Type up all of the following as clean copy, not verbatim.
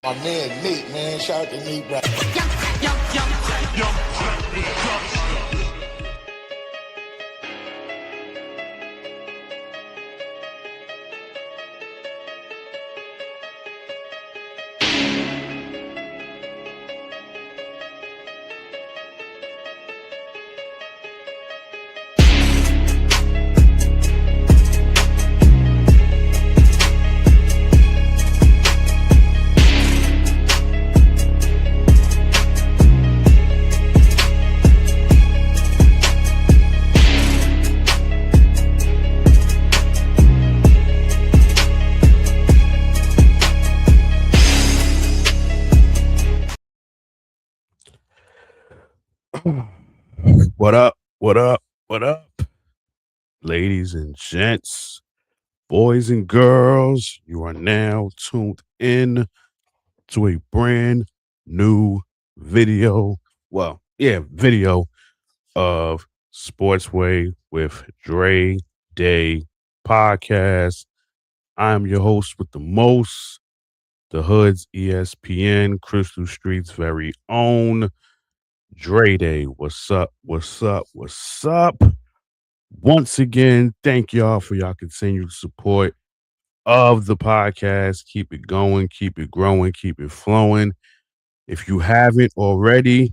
My man Nate, man. Shout out to Nate, bro. What up? What up? What up? Ladies and gents, boys and girls, you are now tuned in to a brand new video. Video of Sportsway with Dre Day podcast. I am your host with the most, the Hood's ESPN, Crystal Street's very own Dre Day. What's up? What's up? What's up? Once again, thank y'all for y'all continued support of the podcast. Keep it going, keep it growing, keep it flowing. If you haven't already,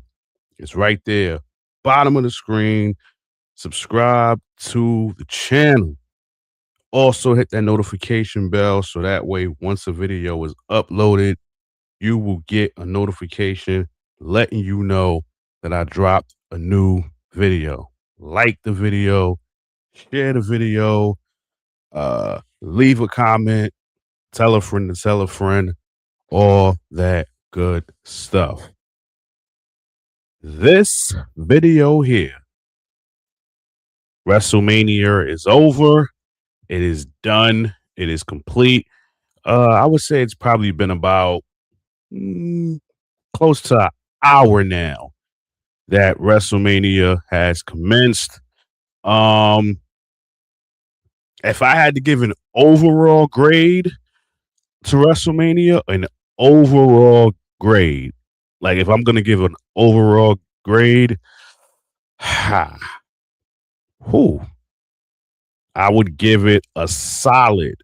it's right there, bottom of the screen. Subscribe to the channel. Also, hit that notification bell so that way, once a video is uploaded, you will get a notification letting you know that I dropped a new video. Like the video, share the video, leave a comment, tell a friend to tell a friend, all that good stuff. This video here, Wrestlemania is over. It is done. It is complete. I would say it's probably been about close to an hour now that WrestleMania has commenced. If I had to give an overall grade to WrestleMania, an overall grade, like if I'm going to give an overall grade, I would give it a solid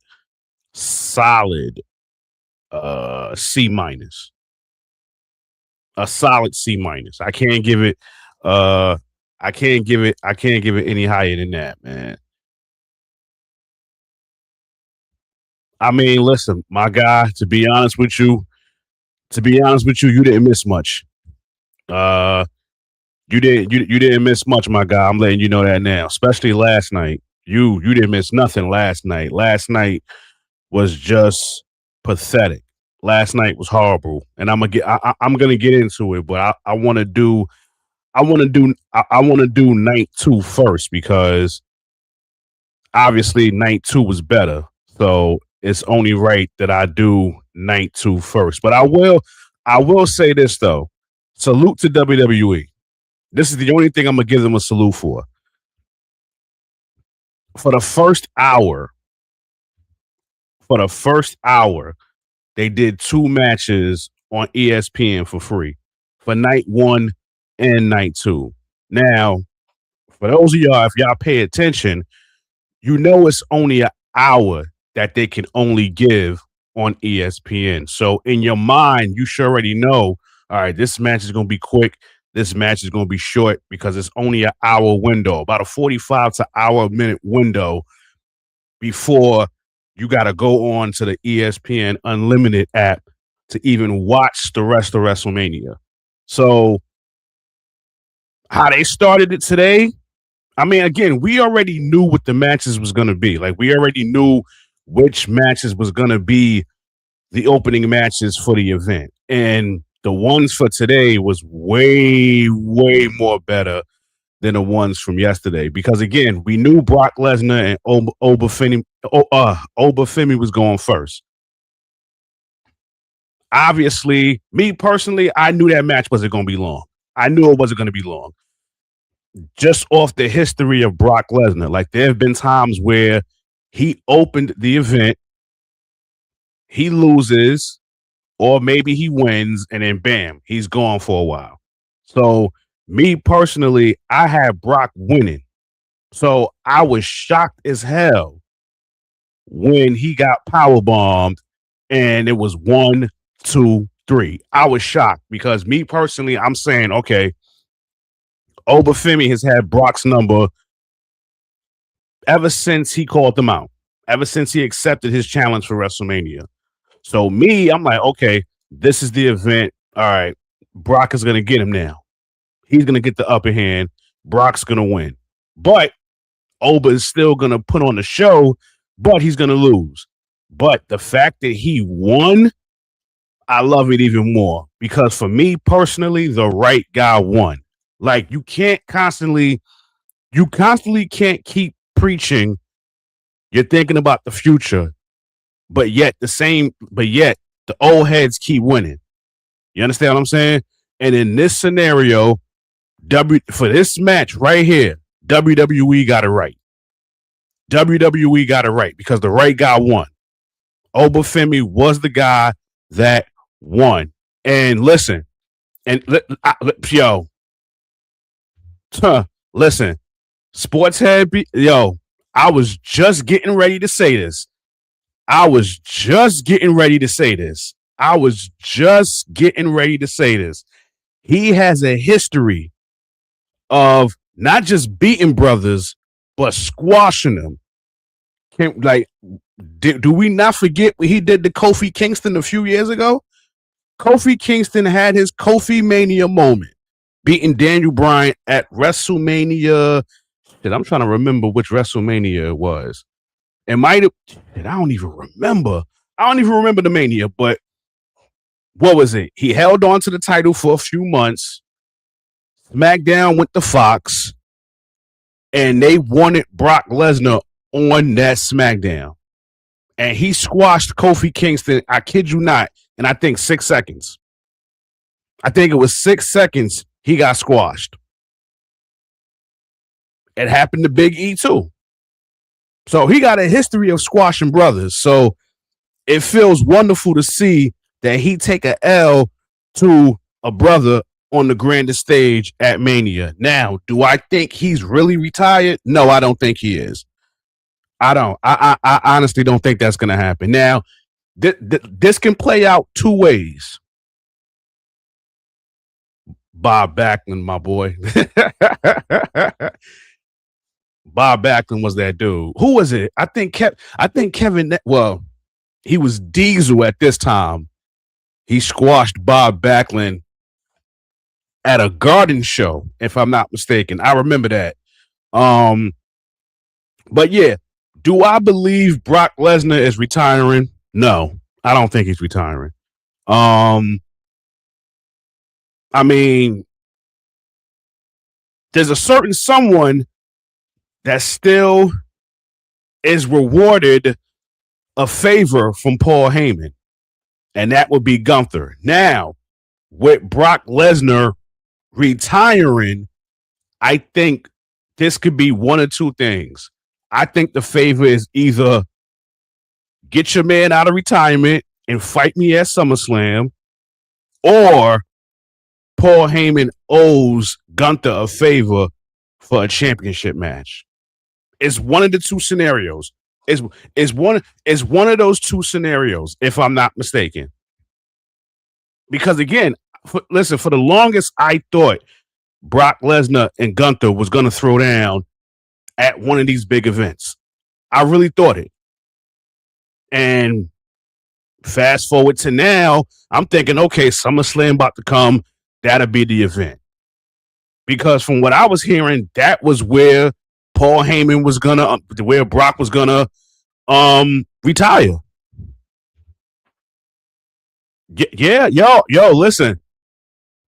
C minus. A solid C minus. I can't give it any higher than that, man. I mean, listen, my guy, to be honest with you, you didn't miss much. You didn't miss much, my guy. I'm letting you know that now, especially last night. You didn't miss nothing last night. Last night was just pathetic. Last night was horrible, and I'm gonna get into it, but I want to do night two first because obviously night two was better, so it's only right that I do night two first. But I will say this though: salute to WWE. This is the only thing I'm gonna give them a salute for. For the first hour, they did two matches on ESPN for free for night one and night two. Now, for those of y'all, if y'all pay attention, you know it's only an hour that they can only give on ESPN. So in your mind, you should already know, all right, this match is going to be quick. This match is going to be short because it's only an hour window, about a 45 to hour minute window before you got to go on to the ESPN Unlimited app to even watch the rest of WrestleMania. So how they started it today, I mean, again, we already knew what the matches was going to be. Like, we already knew which matches was going to be the opening matches for the event. And the ones for today was way, way more better than the ones from yesterday. Because, again, we knew Brock Lesnar and Obafemi was going first. Obviously, me personally, I knew that match wasn't going to be long. I knew it wasn't going to be long. Just off the history of Brock Lesnar. Like, there have been times where he opened the event, he loses, or maybe he wins and then bam, he's gone for a while. So me personally, I had Brock winning. So I was shocked as hell when he got power bombed and it was 1, 2, 3. I was shocked because me personally, I'm saying, okay, Obafemi has had Brock's number ever since he called them out, ever since he accepted his challenge for WrestleMania. So me, I'm like, okay, this is the event. All right, Brock is gonna get him now. He's gonna get the upper hand. Brock's gonna win, but Oba is still gonna put on the show, but he's gonna lose. But the fact that he won, I love it even more because for me personally, the right guy won. Like you constantly can't keep preaching. You're thinking about the future, but yet the old heads keep winning. You understand what I'm saying? And in this scenario, for this match right here, WWE got it right. WWE got it right because the right guy won. Obafemi was the guy that won. And listen, yo, listen, sports head, I was just getting ready to say this. I was just getting ready to say this. He has a history of not just beating brothers, but squashing them. Do we not forget what he did to Kofi Kingston a few years ago? Kofi Kingston had his Kofi Mania moment, beating Daniel Bryan at WrestleMania. I'm trying to remember which WrestleMania it was. It might have. I don't even remember. I don't even remember the Mania, but what was it? He held on to the title for a few months. SmackDown went to Fox, and they wanted Brock Lesnar on that SmackDown. And he squashed Kofi Kingston, I kid you not, in I think 6 seconds. I think it was 6 seconds he got squashed. It happened to Big E too. So he got a history of squashing brothers. So it feels wonderful to see that he take a L to a brother on the grandest stage at Mania. Now, do I think he's really retired? No, I don't think he is. I don't. I honestly don't think that's going to happen. Now, this can play out two ways. Bob Backlund, my boy. Bob Backlund was that dude. Who was it? I think Kevin. Well, he was Diesel at this time. He squashed Bob Backlund at a garden show, if I'm not mistaken. I remember that. But yeah, do I believe Brock Lesnar is retiring? No, I don't think he's retiring. I mean, there's a certain someone that still is rewarded a favor from Paul Heyman, and that would be Gunther. Now, with Brock Lesnar retiring, I think this could be one of two things. I think the favor is either get your man out of retirement and fight me at SummerSlam, or Paul Heyman owes Gunther a favor for a championship match. It's one of the two scenarios. It's one of those two scenarios, if I'm not mistaken. Because again, for the longest, I thought Brock Lesnar and Gunther was going to throw down at one of these big events. I really thought it. And fast forward to now, I'm thinking, okay, SummerSlam about to come. That'll be the event. Because from what I was hearing, that was where Paul Heyman was where Brock was gonna retire. Yeah, yo, listen.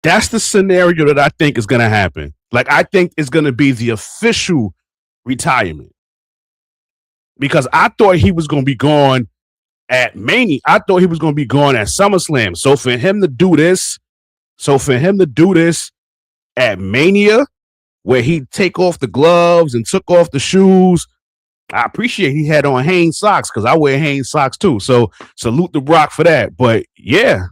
That's the scenario that I think is gonna happen. Like, I think it's gonna be the official retirement. Because I thought he was gonna be gone at Mania. I thought he was gonna be gone at SummerSlam. So for him to do this at Mania, where he take off the gloves and took off the shoes, I appreciate he had on Hanes socks because I wear Hanes socks too. So salute the Brock for that. But yeah.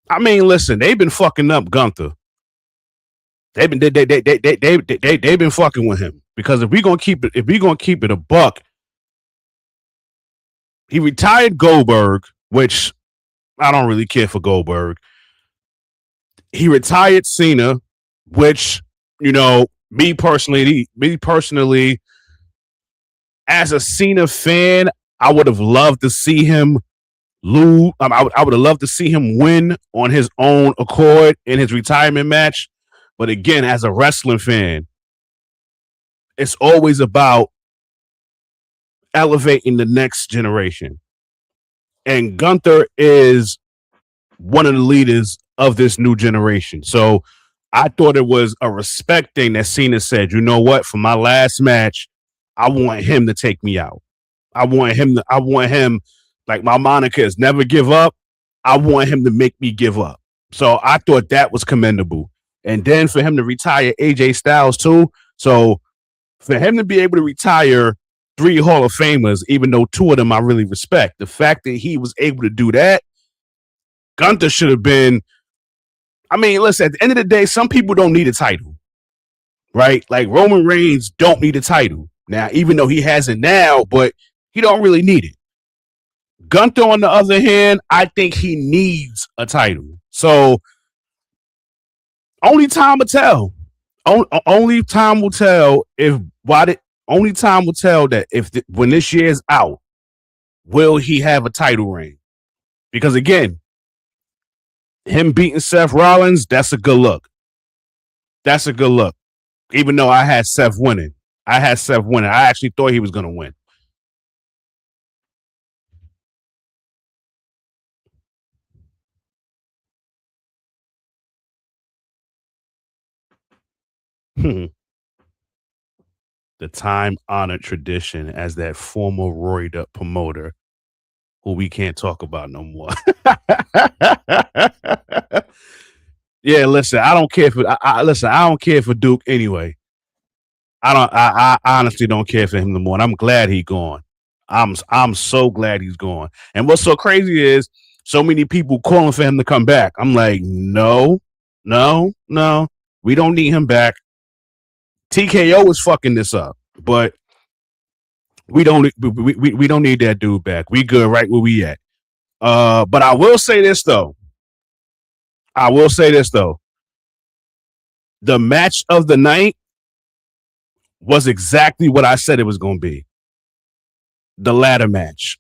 I mean, listen, they've been fucking up Gunther. They've been fucking with him. Because if we gonna keep it a buck, he retired Goldberg, which I don't really care for Goldberg. He retired Cena, which, me personally, as a Cena fan, I would have loved to see him lose. I would have loved to see him win on his own accord in his retirement match. But again, as a wrestling fan, it's always about elevating the next generation. And Gunther is one of the leaders of this new generation. So I thought it was a respect thing that Cena said, you know what, for my last match, I want him to take me out. I want him, like my moniker is never give up. I want him to make me give up. So I thought that was commendable. And then for him to retire AJ Styles too. So for him to be able to retire 3 Hall of Famers, even though 2 of them I really respect, the fact that he was able to do that, Gunther should have been. I mean, listen, at the end of the day, some people don't need a title, right? Like Roman Reigns don't need a title now, even though he has it now, but he don't really need it. Gunther, on the other hand, I think he needs a title. So only time will tell. Only time will tell only time will tell that when this year is out, will he have a title reign? Because again, him beating Seth Rollins, that's a good look. That's a good look. Even though I had Seth winning. I actually thought he was going to win. The time-honored tradition as that former roided up promoter who we can't talk about no more. Yeah, listen, I don't care for I don't care for Duke anyway. I honestly don't care for him no more. And I'm glad he's gone. I'm so glad he's gone. And what's so crazy is so many people calling for him to come back. I'm like, no. We don't need him back. TKO is fucking this up, but we don't need that dude back. We good right where we at. But I will say this though. The match of the night was exactly what I said it was going to be. The ladder match.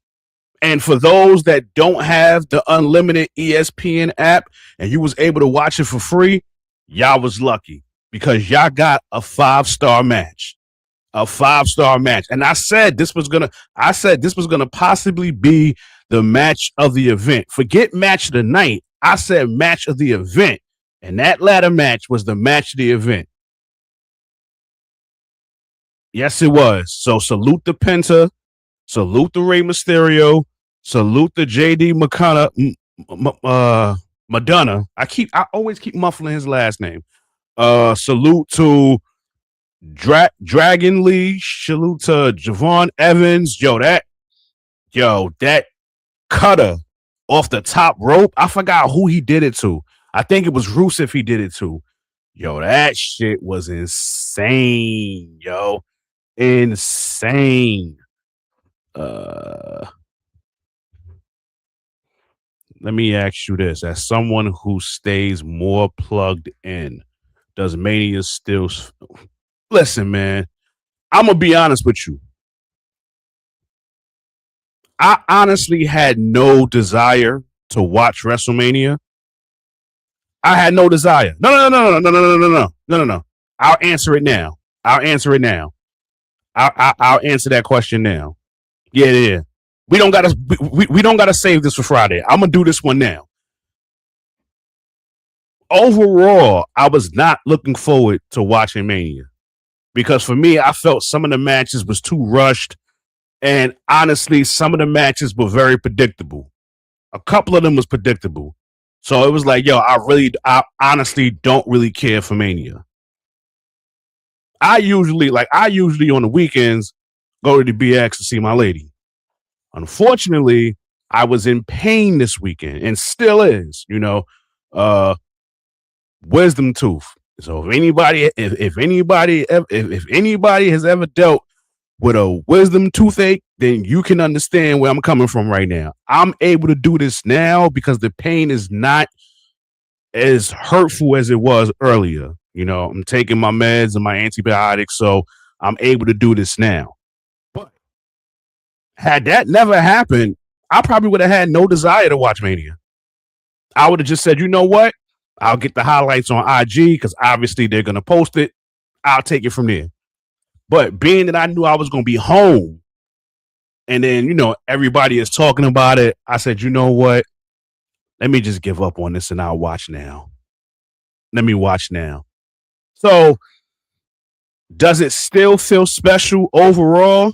And for those that don't have the unlimited ESPN app and you was able to watch it for free, y'all was lucky because y'all got a 5-star match. A 5-star match. And I said this was gonna possibly be the match of the event. Forget match of the night. I said match of the event. And that ladder match was the match of the event. Yes, it was. So salute the Penta, salute the Rey Mysterio, salute the JD Madonna. I always keep muffling his last name. Salute to Dragon Lee, salute to Javon Evans. That cutter off the top rope. I forgot who he did it to. I think it was Rusev he did it to. That shit was insane, insane. Let me ask you this. As someone who stays more plugged in, does Mania still... Listen, man, I'm going to be honest with you. I honestly had no desire to watch WrestleMania. I had no desire. No. I'll answer it now. I'll answer that question now. Yeah. We don't gotta save this for Friday. I'm gonna do this one now. Overall, I was not looking forward to watching Mania because for me, I felt some of the matches was too rushed, and honestly, some of the matches were very predictable. A couple of them was predictable. So it was like, yo, I honestly don't really care for Mania. I usually on the weekends go to the BX to see my lady. Unfortunately, I was in pain this weekend and still is, uh, wisdom tooth. So if anybody has ever dealt with a wisdom toothache, then you can understand where I'm coming from right now. I'm able to do this now because the pain is not as hurtful as it was earlier. I'm taking my meds and my antibiotics, so I'm able to do this now. But had that never happened, I probably would have had no desire to watch Mania. I would have just said, you know what? I'll get the highlights on IG because obviously they're going to post it. I'll take it from there. But being that I knew I was going to be home and then, everybody is talking about it, I said, you know what? Let me just give up on this and I'll watch now. Let me watch now. So, does it still feel special overall?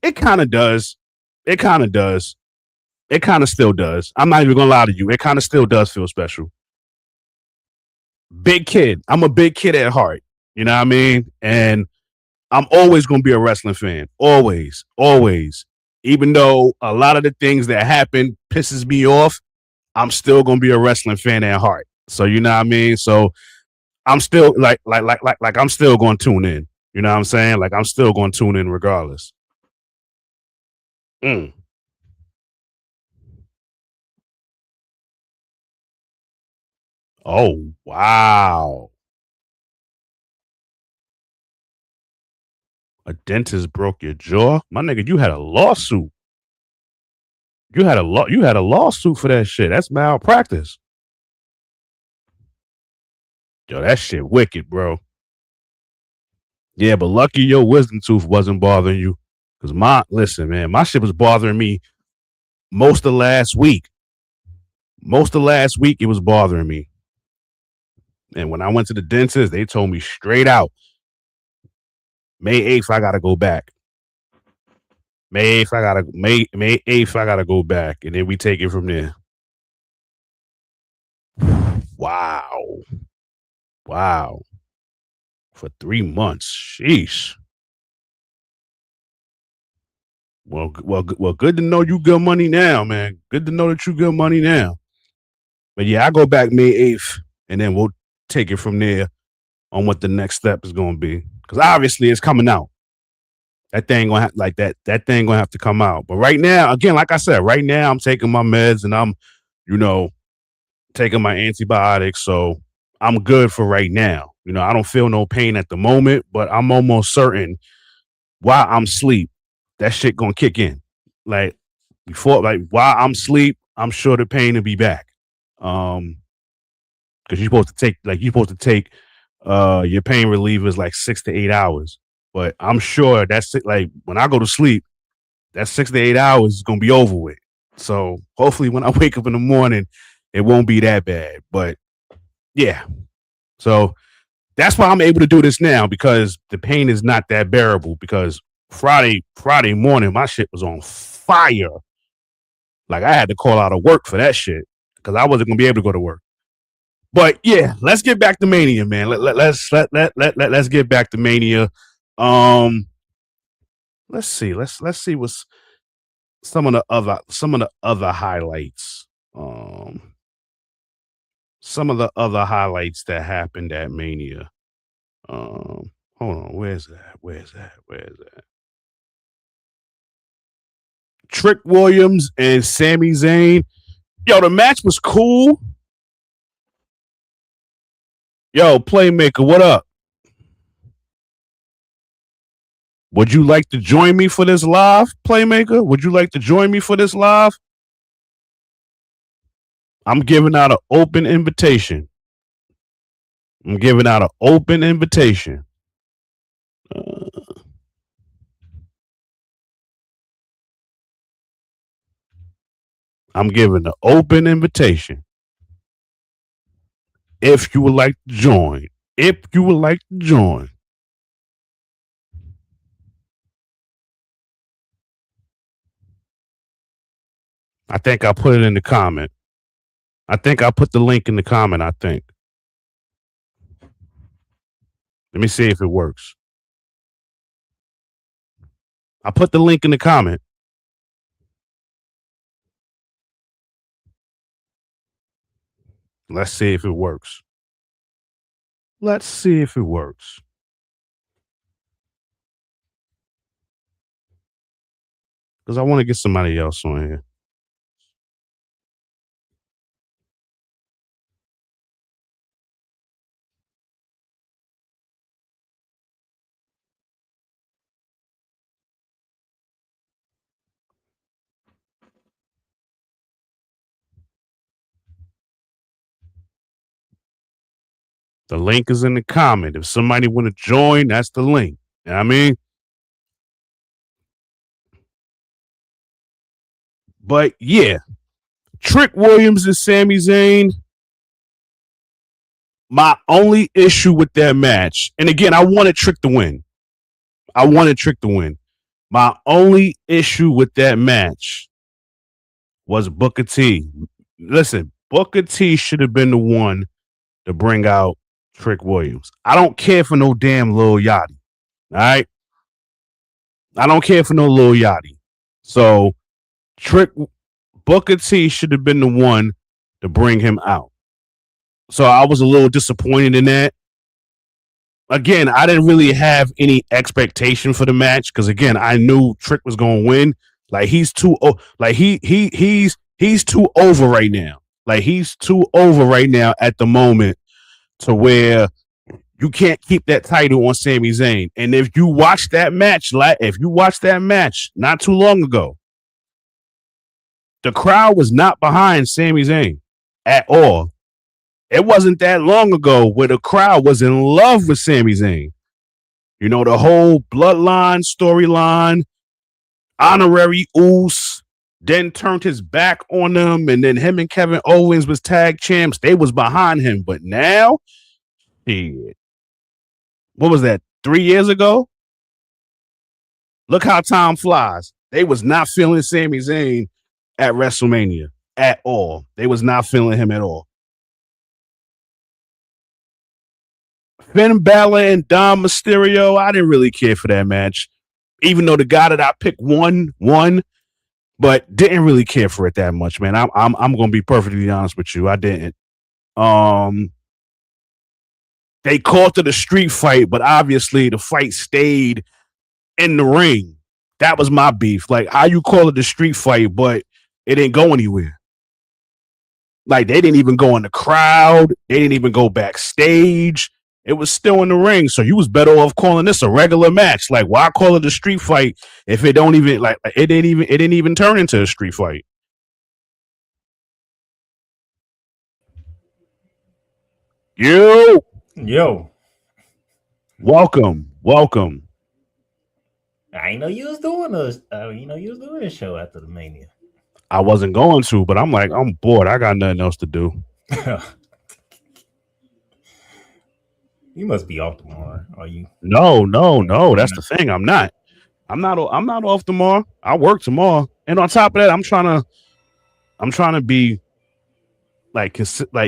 It kind of does. It kind of does. It kind of still does. I'm not even going to lie to you. It kind of still does feel special. Big kid. I'm a big kid at heart. You know what I mean? And I'm always going to be a wrestling fan. Always. Always. Even though a lot of the things that happen pisses me off, I'm still going to be a wrestling fan at heart. So, you know what I mean? So, I'm still like I'm still going to tune in. You know what I'm saying? Like I'm still going to tune in regardless. Mm. Oh, wow. A dentist broke your jaw? My nigga, you had a lawsuit. You had a lawsuit for that shit. That's malpractice. Yo, that shit wicked, bro. Yeah, but lucky your wisdom tooth wasn't bothering you. Cause listen, man, my shit was bothering me most of last week. Most of last week it was bothering me. And when I went to the dentist, they told me straight out, May 8th, I gotta go back. May 8th, I gotta go back. And then we take it from there. Wow. Wow. For 3 months. Sheesh. Well, good to know you good money now, man. Good to know that you good money now. But yeah, I go back May 8th, and then we'll take it from there on what the next step is going to be. Because obviously it's coming out. That thing gonna have like that. That thing gonna have to come out. But right now, again, like I said, right now I'm taking my meds and I'm, you know, taking my antibiotics, so I'm good for right now. I don't feel no pain at the moment, but I'm almost certain while I'm asleep, that shit gonna kick in. Like while I'm asleep, I'm sure the pain will be back. Because you're supposed to take your pain relievers like 6 to 8 hours. But I'm sure that's it. Like when I go to sleep, that 6 to 8 hours is gonna be over with. So hopefully when I wake up in the morning, it won't be that bad. But yeah. So that's why I'm able to do this now because the pain is not that bearable. Because Friday morning, my shit was on fire. Like I had to call out of work for that shit because I wasn't gonna be able to go to work. But yeah, let's get back to Mania, man. Let's get back to Mania. Um, let's see. Let's see what's some of the other highlights. Um, some of the other highlights that happened at Mania. Hold on, where's that? Where's that? Trick Williams and Sami Zayn. Yo, the match was cool. Yo, Playmaker, what up? Would you like to join me for this live, Playmaker? Would you like to join me for this live? I'm giving out an open invitation. I'm giving out an open invitation. Uh, I'm giving an open invitation. If you would like to join, if you would like to join, I think I put it in the comment. I think I put the link in the comment, I think. Let me see if it works. I put the link in the comment. Let's see if it works. Let's see if it works. Because I want to get somebody else on here. The link is in the comment. If somebody want to join, that's the link. You know what I mean? But yeah, Trick Williams and Sami Zayn. My only issue with that match, and again, I wanted Trick to win. My only issue with that match was Booker T. Listen, Booker T should have been the one to bring out Trick Williams. I don't care for no damn Lil Yachty. All right? I don't care for no Lil Yachty. So Booker T should have been the one to bring him out. So I was a little disappointed in that. Again, I didn't really have any expectation for the match because again, I knew Trick was going to win. Like he's too he's too over right now. Like he's too over right now at the moment to where you can't keep that title on Sami Zayn. And if you watch that match not too long ago, the crowd was not behind Sami Zayn at all. It wasn't that long ago where the crowd was in love with Sami Zayn. You know, the whole bloodline storyline, honorary Oos, then turned his back on them, and then him and Kevin Owens was tag champs. They was behind him. But now, shit. What was that, 3 years ago? Look how time flies. They was not feeling Sami Zayn at WrestleMania at all. They was not feeling him at all. Finn Balor and Dom Mysterio, I didn't really care for that match. Even though the guy that I picked won, but didn't really care for it that much, man. I'm gonna be perfectly honest with you. I didn't. They called it a street fight, but obviously the fight stayed in the ring. That was my beef. Like, how you call it a street fight, but it didn't go anywhere. Like, they didn't even go in the crowd. They didn't even go backstage. It was still in the ring. So you was better off calling this a regular match. Like, why call it a street fight if it don't even like it didn't even turn into a street fight? Yo. Welcome. I know you was doing this show after the Mania. I wasn't going to, but I'm like, I'm bored. I got nothing else to do. You must be off tomorrow. Are you? No. That's the thing. I'm not off tomorrow. I work tomorrow. And on top of that, I'm trying to be like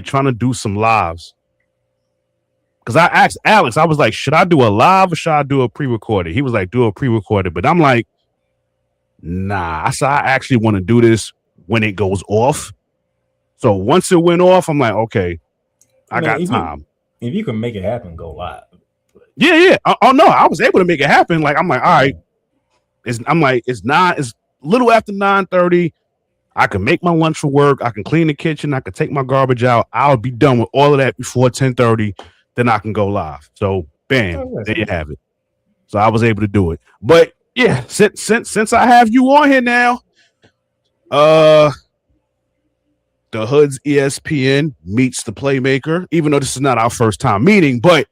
trying to do some lives. Because I asked Alex, I was like, should I do a live or should I do a pre-recorded? He was like, do a pre-recorded. But I'm like, nah. I said, I actually want to do this when it goes off. So once it went off, I'm like, okay, I got time. If you can make it happen, go live. Yeah. Oh no, I was able to make it happen. Like, I'm like, all right. It's a little after 9:30. I can make my lunch for work. I can clean the kitchen. I can take my garbage out. I'll be done with all of that before 10:30. Then I can go live. So bam, there you have it. So I was able to do it. But yeah, since I have you on here now, the Hood's ESPN meets the Playmaker, even though this is not our first time meeting, but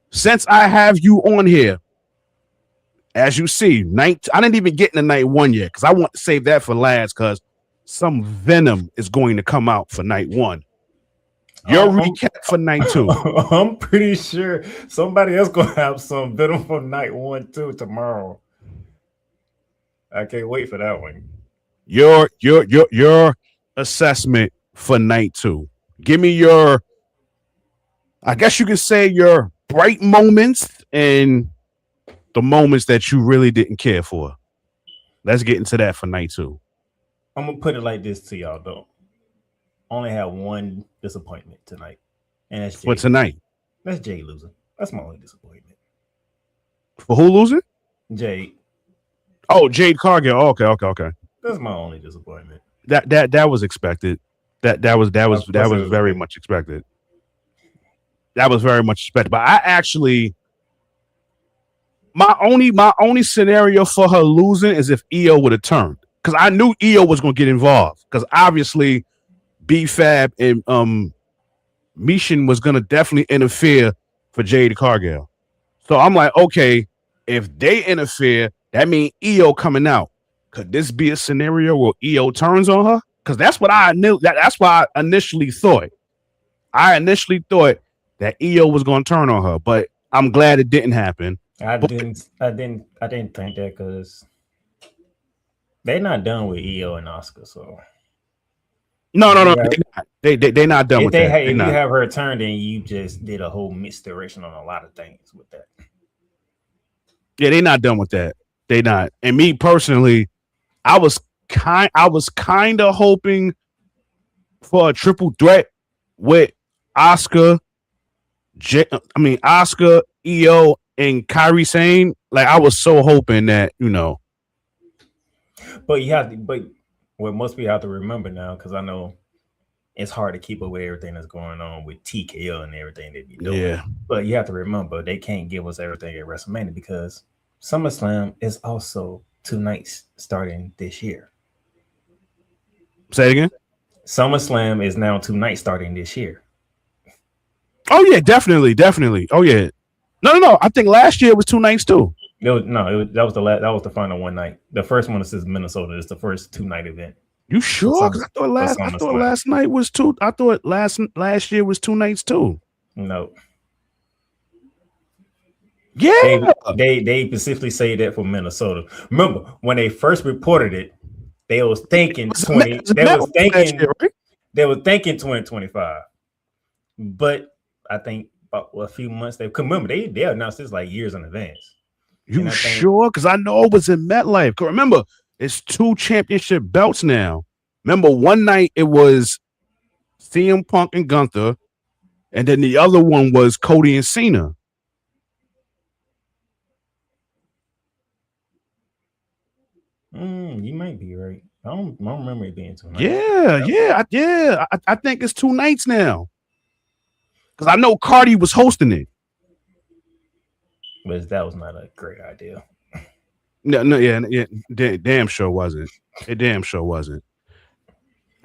since I have you on here, as you see, I didn't even get into night one yet because I want to save that for last because some venom is going to come out for night one. Your recap for night two. I'm pretty sure somebody else gonna have some venom for night one too tomorrow. I can't wait for that one. Your assessment for night two. Give me your, I guess you could say, your bright moments and the moments that you really didn't care for. Let's get into that for night 2. I'm gonna put it like this to y'all though. Only have one disappointment tonight, and that's For Jay. tonight. That's Jay losing. That's my only disappointment. For who losing? Jade. Oh, Jade Cargill. Okay. That's my only disappointment. That was expected. That was very much expected. That was very much expected. But I actually, my only scenario for her losing is if EO would have turned, because I knew EO was going to get involved, because obviously B-Fab and Mishin was going to definitely interfere for Jade Cargill. So I'm like, okay, if they interfere, that means EO coming out. Could this be a scenario where EO turns on her? Because that's what I knew. That's why I initially thought. I initially thought that EO was going to turn on her, but I'm glad it didn't happen. I didn't think that, because they're not done with EO and Oscar. So no, they're not done with that. If you have her turn, then you just did a whole misdirection on a lot of things with that. Yeah, they're not done with that. They not. And me personally, I was kind of hoping for a triple threat with Oscar, Oscar, EO, and Kairi Sane. Like, I was so hoping that, But what most people have to remember now, because I know it's hard to keep up with everything that's going on with TKO and everything they be doing. Yeah. But you have to remember, they can't give us everything at WrestleMania, because SummerSlam is also 2 nights starting this year. Say it again? SummerSlam is now 2 nights starting this year. Oh, yeah, definitely. Oh, yeah. No. I think last year was 2 nights, too. That was the final one night. The first one is Minnesota. It's the first 2-night event. You sure? Because I thought last night was 2. I thought last year was 2 nights too. No. Yeah. They specifically say that for Minnesota. Remember when they first reported it, they was thinking 2025. But I think about a few months remember they announced this like years in advance. You sure? Because I know it was in MetLife. Remember, it's 2 championship belts now. Remember, one night it was CM Punk and Gunther, and then the other one was Cody and Cena. You might be right. I don't remember it being 2 nights. Yeah. I think it's 2 nights now. Because I know Cardi was hosting it. But that was not a great idea. Yeah. Damn sure wasn't. It damn sure wasn't.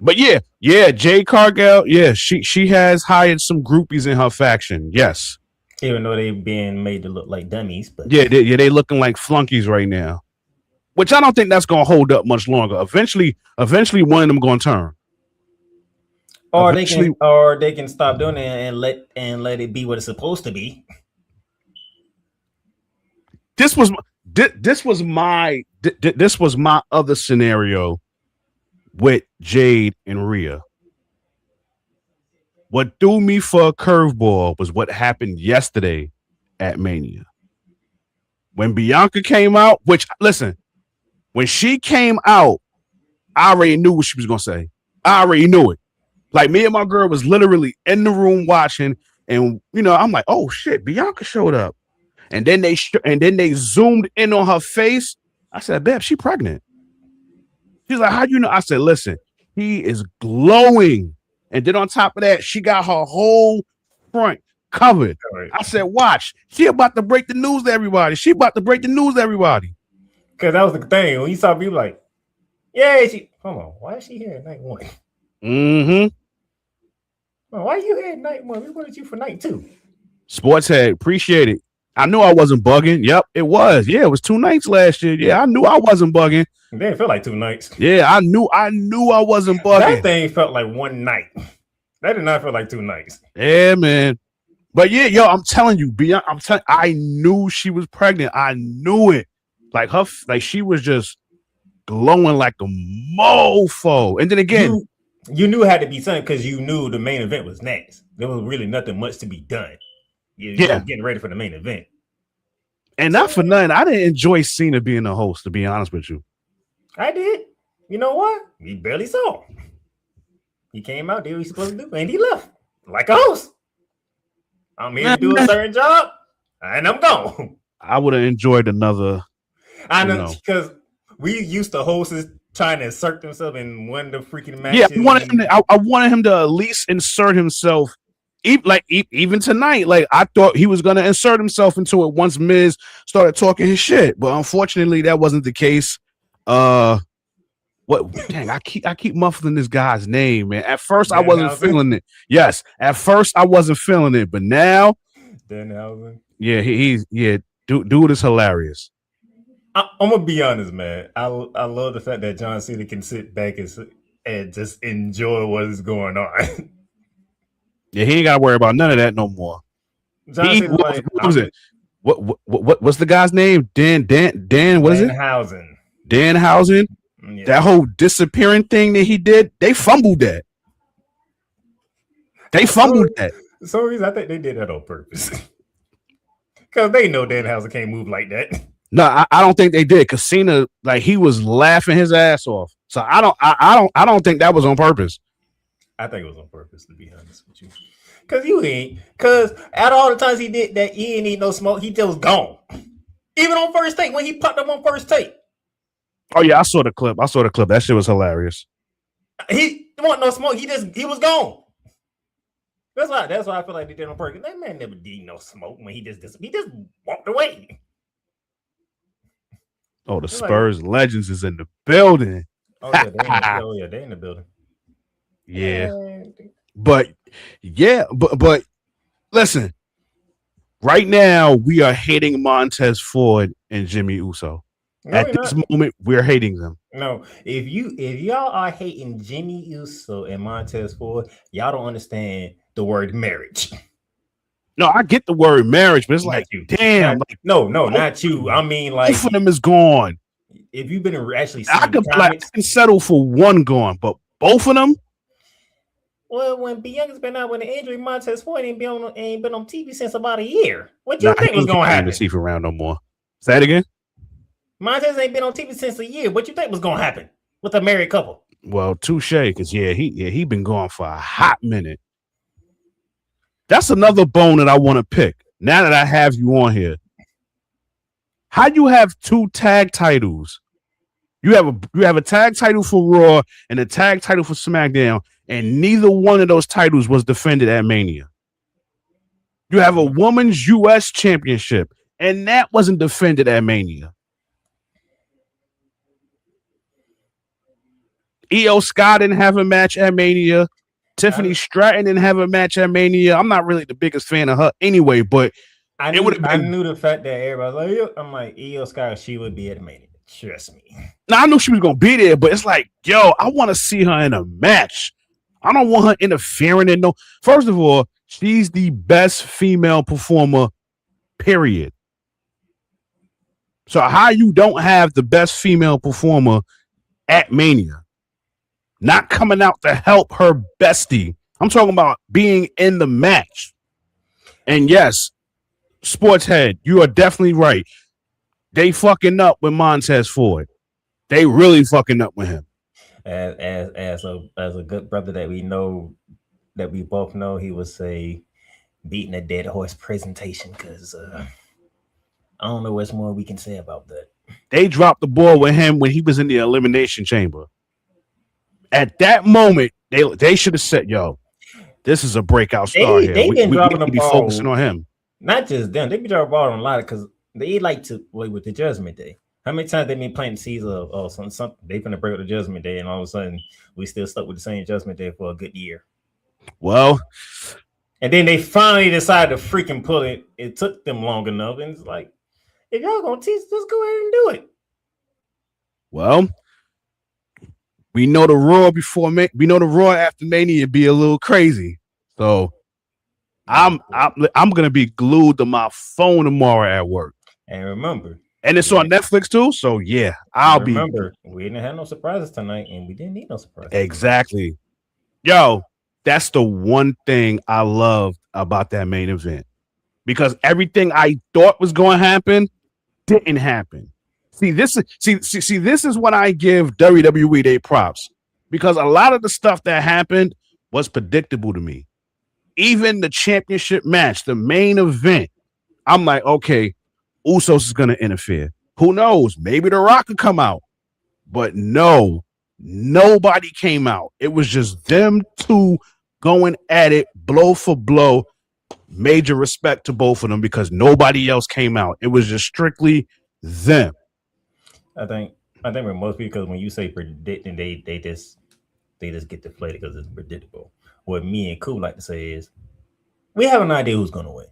But yeah, Jade Cargill, yeah, she has hired some groupies in her faction. Yes. Even though they're being made to look like dummies, but they looking like flunkies right now. Which I don't think that's gonna hold up much longer. Eventually one of them gonna turn. Or they can stop doing it and let it be what it's supposed to be. This was my other scenario with Jade and Rhea. What threw me for a curveball was what happened yesterday at Mania. When Bianca came out, when she came out, I already knew what she was going to say. I already knew it. Like, me and my girl was literally in the room watching, and, I'm like, oh, shit, Bianca showed up. And then they zoomed in on her face. I said, babe, she pregnant. She's like, how do you know? I said, listen, he is glowing. And then on top of that, she got her whole front covered. Right. I said, watch. She about to break the news to everybody. Because that was the thing. When you saw people like, yeah, hold on. Why is she here at night 1? Mm-hmm. Well, why are you here at night 1? We wanted you for night 2. Sports head, appreciate it. I knew I wasn't bugging. Yep, it was. Yeah, it was 2 nights last year. Yeah, I knew I wasn't bugging. It didn't feel like 2 nights. Yeah, I knew I wasn't bugging. That thing felt like 1 night. That did not feel like 2 nights. Yeah, man. But yeah, I'm telling you, I knew she was pregnant. I knew it. Like she was just glowing like a mofo. And then again, You knew it had to be something because you knew the main event was next. There was really nothing much to be done. You were getting ready for the main event. And not for nothing, I didn't enjoy Cena being a host, to be honest with you. I did. You know what? We barely saw him. He came out, did what he was supposed to do, and he left like a host. I'm here to do a certain job, and I'm gone. I would have enjoyed another. I know, because we used to hosts trying to insert themselves in one of the freaking matches. Yeah, I wanted him to at least insert himself. Even tonight, like I thought he was gonna insert himself into it once Miz started talking his shit, but unfortunately that wasn't the case. What? Dang, I keep muffling this guy's name, man. At first I wasn't feeling it. Yes, at first I wasn't feeling it, but now, Danhausen. Yeah, dude is hilarious. I'm gonna be honest, man. I love the fact that John Cena can sit back and just enjoy what is going on. Yeah, he ain't got to worry about none of that no more. What was it? What's the guy's name? Dan. What is it? Danhausen. Danhausen. Yeah. That whole disappearing thing that he did, they fumbled that. That. For some reason, I think they did that on purpose because they know Danhausen can't move like that. No, I don't think they did because Cena, like, he was laughing his ass off. So I don't think that was on purpose. I think it was on purpose, to be honest with you. Because at all the times he did that, he didn't need no smoke. He just was gone. Even on first take, when he popped up on first take. Oh yeah, I saw the clip. That shit was hilarious. He didn't want no smoke. He was gone. That's why I feel like they did on purpose. That man never did no smoke when he just walked away. Oh, the Spurs legends is in the building. Oh yeah, they in the building. Yeah. But listen, right now we are hating Montez Ford and Jimmy Uso. At this moment, we're hating them. No, if y'all are hating Jimmy Uso and Montez Ford, y'all don't understand the word marriage. No, I get the word marriage, but it's not like, you. Damn. Not you. I mean, like, both of them is gone. If you've been actually seeing I can settle for one gone, but both of them. Well, when Bianca's been out with an injury, Montez Ford ain't been on TV since about a year. What do you think was going to happen? To see for round no more. Say that again. Montez ain't been on TV since a year. What you think was going to happen with a married couple? Well, touche, because he been gone for a hot minute. That's another bone that I want to pick. Now that I have you on here, how you have two tag titles? You have a tag title for Raw and a tag title for SmackDown, and neither one of those titles was defended at Mania. You have a women's U.S. championship, and that wasn't defended at Mania. Io Sky didn't have a match at Mania. Tiffany Stratton didn't have a match at Mania. I'm not really the biggest fan of her anyway, but I knew the fact that everybody was like, I'm like, Io Sky, she would be at Mania. Trust me. Now, I knew she was going to be there, but it's like, yo, I want to see her in a match. I don't want her interfering in no. First of all, she's the best female performer, period. So how you don't have the best female performer at Mania? Not coming out to help her bestie. I'm talking about being in the match. And yes, Sportshead, you are definitely right. They fucking up with Montez Ford. They really fucking up with him. As a good brother that we know, that we both know, he would say beating a dead horse presentation, because I don't know what's more we can say about that. They dropped the ball with him when he was in the Elimination Chamber. At that moment, they should have said, yo, this is a breakout star here. We need to be focusing on him. Not just them. They be dropping the ball on a lot, because they like to play with the Judgment Day. How many times they been planting seeds of something? They finna break up the Judgment Day, and all of a sudden we still stuck with the same Judgment Day for a good year. Well, and then they finally decided to freaking pull it. It took them long enough, and it's like, if y'all gonna teach, just go ahead and do it. Well, we know the Raw after Mania be a little crazy, so I'm gonna be glued to my phone tomorrow at work. And remember, and it's on Netflix too, so yeah, remember, we didn't have no surprises tonight, and we didn't need no surprises. Exactly. Yo, that's the one thing I loved about that main event because everything I thought was going to happen didn't happen. This is what I give WWE their props because a lot of the stuff that happened was predictable to me. Even the championship match, the main event, I'm like, okay, Usos is going to interfere. Who knows? Maybe The Rock could come out. But no, nobody came out. It was just them two going at it blow for blow. Major respect to both of them because nobody else came out. It was just strictly them. I think with most people, because when you say predicting, they just get deflated because it's predictable. What me and Cool like to say is, we have an idea who's gonna win.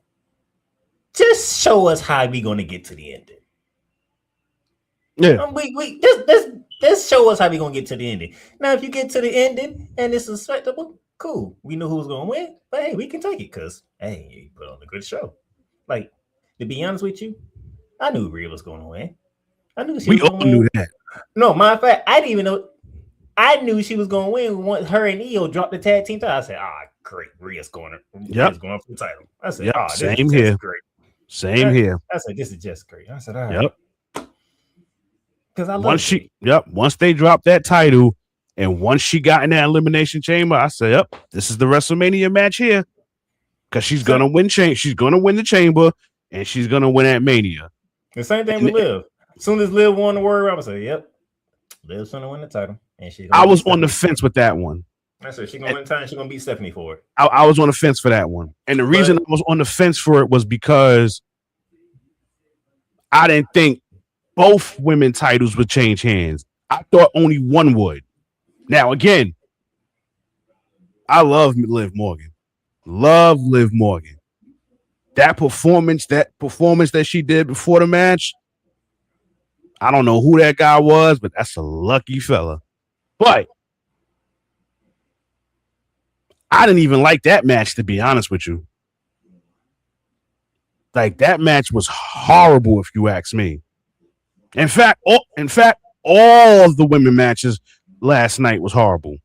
Just show us how we gonna get to the ending. Yeah, We just show us how we gonna get to the ending. Now, if you get to the ending and it's respectable, cool. We know who's gonna win, but hey, we can take it because hey, you put on a good show. Like, to be honest with you, I knew Rhea was gonna win. I knew she we was all gonna win. knew that. No, matter of fact, I didn't even know. I knew she was gonna win once her and Io dropped the tag team title. I said, great, Rhea's going for the title. I said, this is just great. Same here. I said, this is just great. I said, all right. Yep. Because I love once they dropped that title and once she got in that elimination chamber, I said, yep, this is the WrestleMania match here. Because she's gonna win she's gonna win the chamber and she's gonna win at Mania. The same thing with Liv. As soon as Liv won the World, I was like, yep, Liv's gonna win the title. And I was on the fence with that one. I said she's gonna win the title, she's gonna beat Stephanie for it. I was on the fence for that one. And the reason I was on the fence for it was because I didn't think both women titles would change hands. I thought only one would. Now, again, I love Liv Morgan. Love Liv Morgan. That performance that she did before the match, I don't know who that guy was, but that's a lucky fella. But I didn't even like that match, to be honest with you. Like, that match was horrible, if you ask me. In fact, all of the women matches last night was horrible.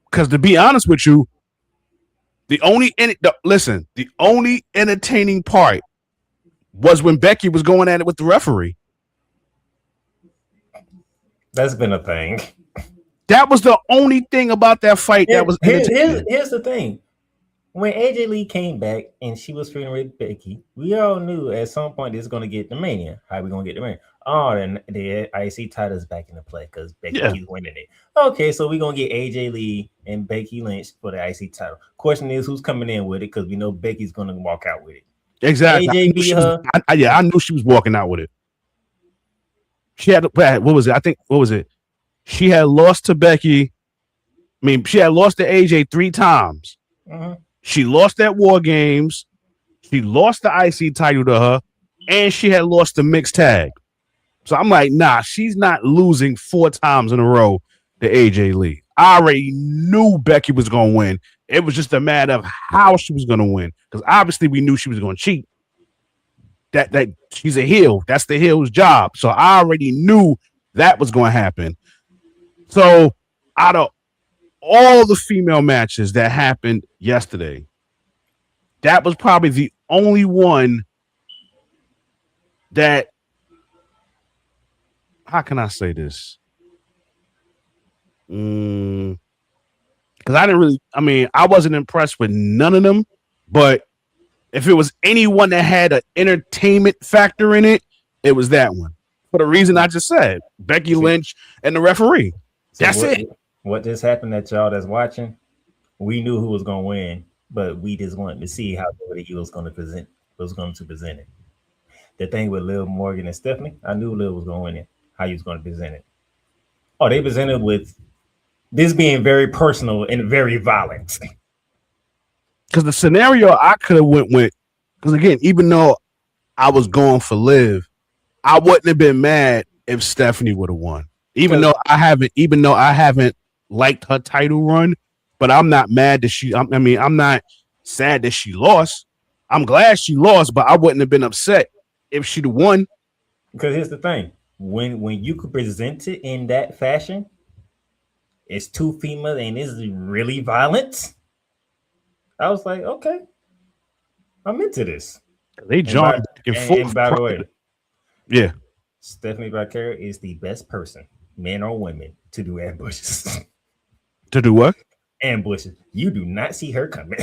Because to be honest with you, the only entertaining part was when Becky was going at it with the referee. That's been a thing. That was the only thing about that fight that was entertaining. Here's the thing. When AJ Lee came back and she was feuding with Becky, we all knew at some point this is going to get the Mania. How are we going to get the Mania? Oh, then the IC title's back into play because Becky keeps winning it. Okay, so we're going to get AJ Lee and Becky Lynch for the IC title. Question is, who's coming in with it? Because we know Becky's going to walk out with it. Exactly. AJ beat her. I knew she was walking out with it. She had, what was it? She had lost to Becky. I mean, she had lost to AJ 3 times. Mm-hmm. She lost at War Games. She lost the IC title to her, and she had lost the mixed tag. So I'm like, nah, she's not losing 4 times in a row to AJ Lee. I already knew Becky was going to win. It was just a matter of how she was going to win, because obviously we knew she was going to cheat. That she's a heel. That's the heel's job. So I already knew that was going to happen. So out of all the female matches that happened yesterday, that was probably the only one that, how can I say this? Because I wasn't impressed with none of them, but if it was anyone that had an entertainment factor in it, it was that one. For the reason I just said, Becky Lynch and the referee. That's it. What just happened that y'all that's watching, we knew who was going to win, but we just wanted to see how he was going to present it. The thing with Liv Morgan and Stephanie, I knew Liv was going to win it, how he was going to present it. Oh, they presented with this being very personal and very violent. Because the scenario I could have went with, because again, even though I was going for Liv, I wouldn't have been mad if Stephanie would have won. Even though I haven't liked her title run, but I'm not mad that I'm not sad that she lost. I'm glad she lost, but I wouldn't have been upset if she'd have won. Because here's the thing. When you could present it in that fashion, it's two females and it's really violent. I was like, okay, I'm into this. They jump back and forth. And by the way, yeah, Stephanie Becker is the best person, men or women, to do ambushes. To do what? Ambushes. You do not see her coming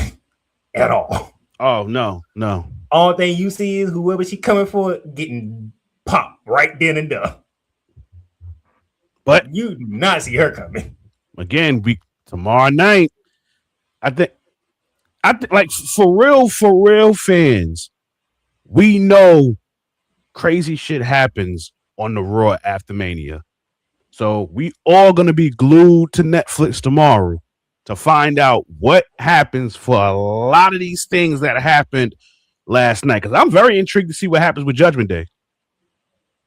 at all. Oh, no. All thing you see is whoever she coming for getting popped right then and there. But you do not see her coming. Again, tomorrow night, I think like for real fans, we know crazy shit happens on the Raw after Mania. So we all gonna be glued to Netflix tomorrow to find out what happens for a lot of these things that happened last night. Because I'm very intrigued to see what happens with Judgment Day.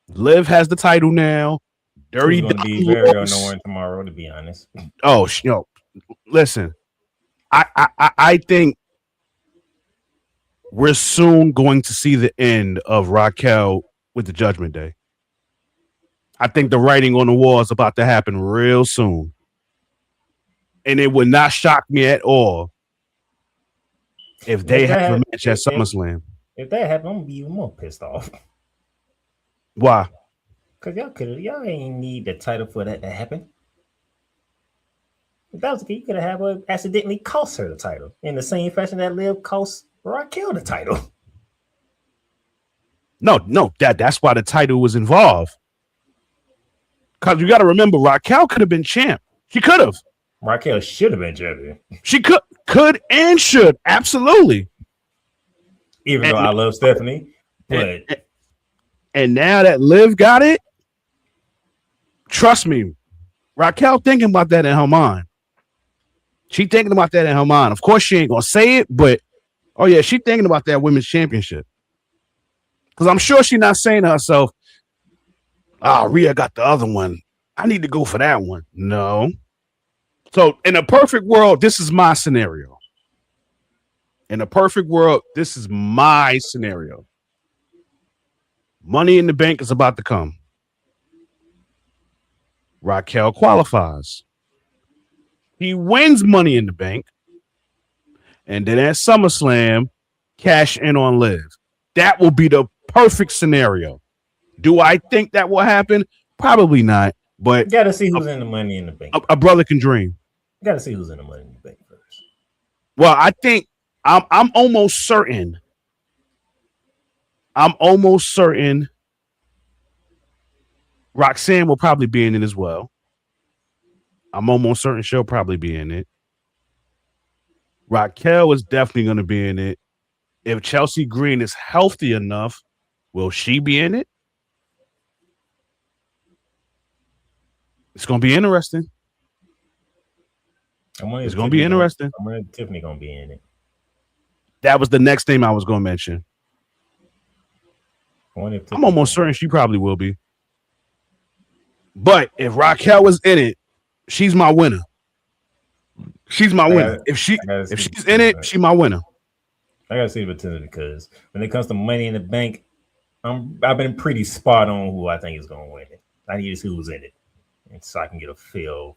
Liv has the title now. Dirty Dom be very annoying tomorrow, to be honest. Oh, listen. I think we're soon going to see the end of Raquel with the Judgment Day. I think the writing on the wall is about to happen real soon. And it would not shock me at all if they have a match at SummerSlam. If that happened, I'm gonna be even more pissed off. Why? Because y'all ain't need the title for that to happen. If that was the case, you could have accidentally cost her the title in the same fashion that Liv cost Raquel the title. No, that's why the title was involved. Because you got to remember, Raquel could have been champ. She could have. Raquel should have been champion. She could and should. Absolutely. Even though I love Stephanie. But and now that Liv got it, trust me, Raquel thinking about that in her mind. She thinking about that in her mind. Of course, she ain't going to say it, but, oh, yeah, she thinking about that women's championship. Because I'm sure she's not saying to herself, Rhea got the other one. I need to go for that one. No. So in a perfect world, this is my scenario. In a perfect world, this is my scenario. Money in the Bank is about to come. Raquel qualifies. He wins Money in the Bank. And then at SummerSlam, cash in on Liv. That will be the perfect scenario. Do I think that will happen? Probably not. But you gotta see who's in the Money in the Bank. A brother can dream. You gotta see who's in the Money in the Bank first. Well, I think I'm almost certain. Roxanne will probably be in it as well. I'm almost certain she'll probably be in it. Raquel is definitely going to be in it. If Chelsea Green is healthy enough, will she be in it? It's going to be interesting. It's going to be interesting. I'm wondering if Tiffany going to be in it. That was the next thing I was going to mention. I'm almost certain she probably will be. But if Raquel was in it, she's my winner. She's my winner. If she's in it, she's my winner. I gotta see the potential because when it comes to Money in the Bank, I've been pretty spot on who I think is gonna win it. I need to see who's in it, and so I can get a feel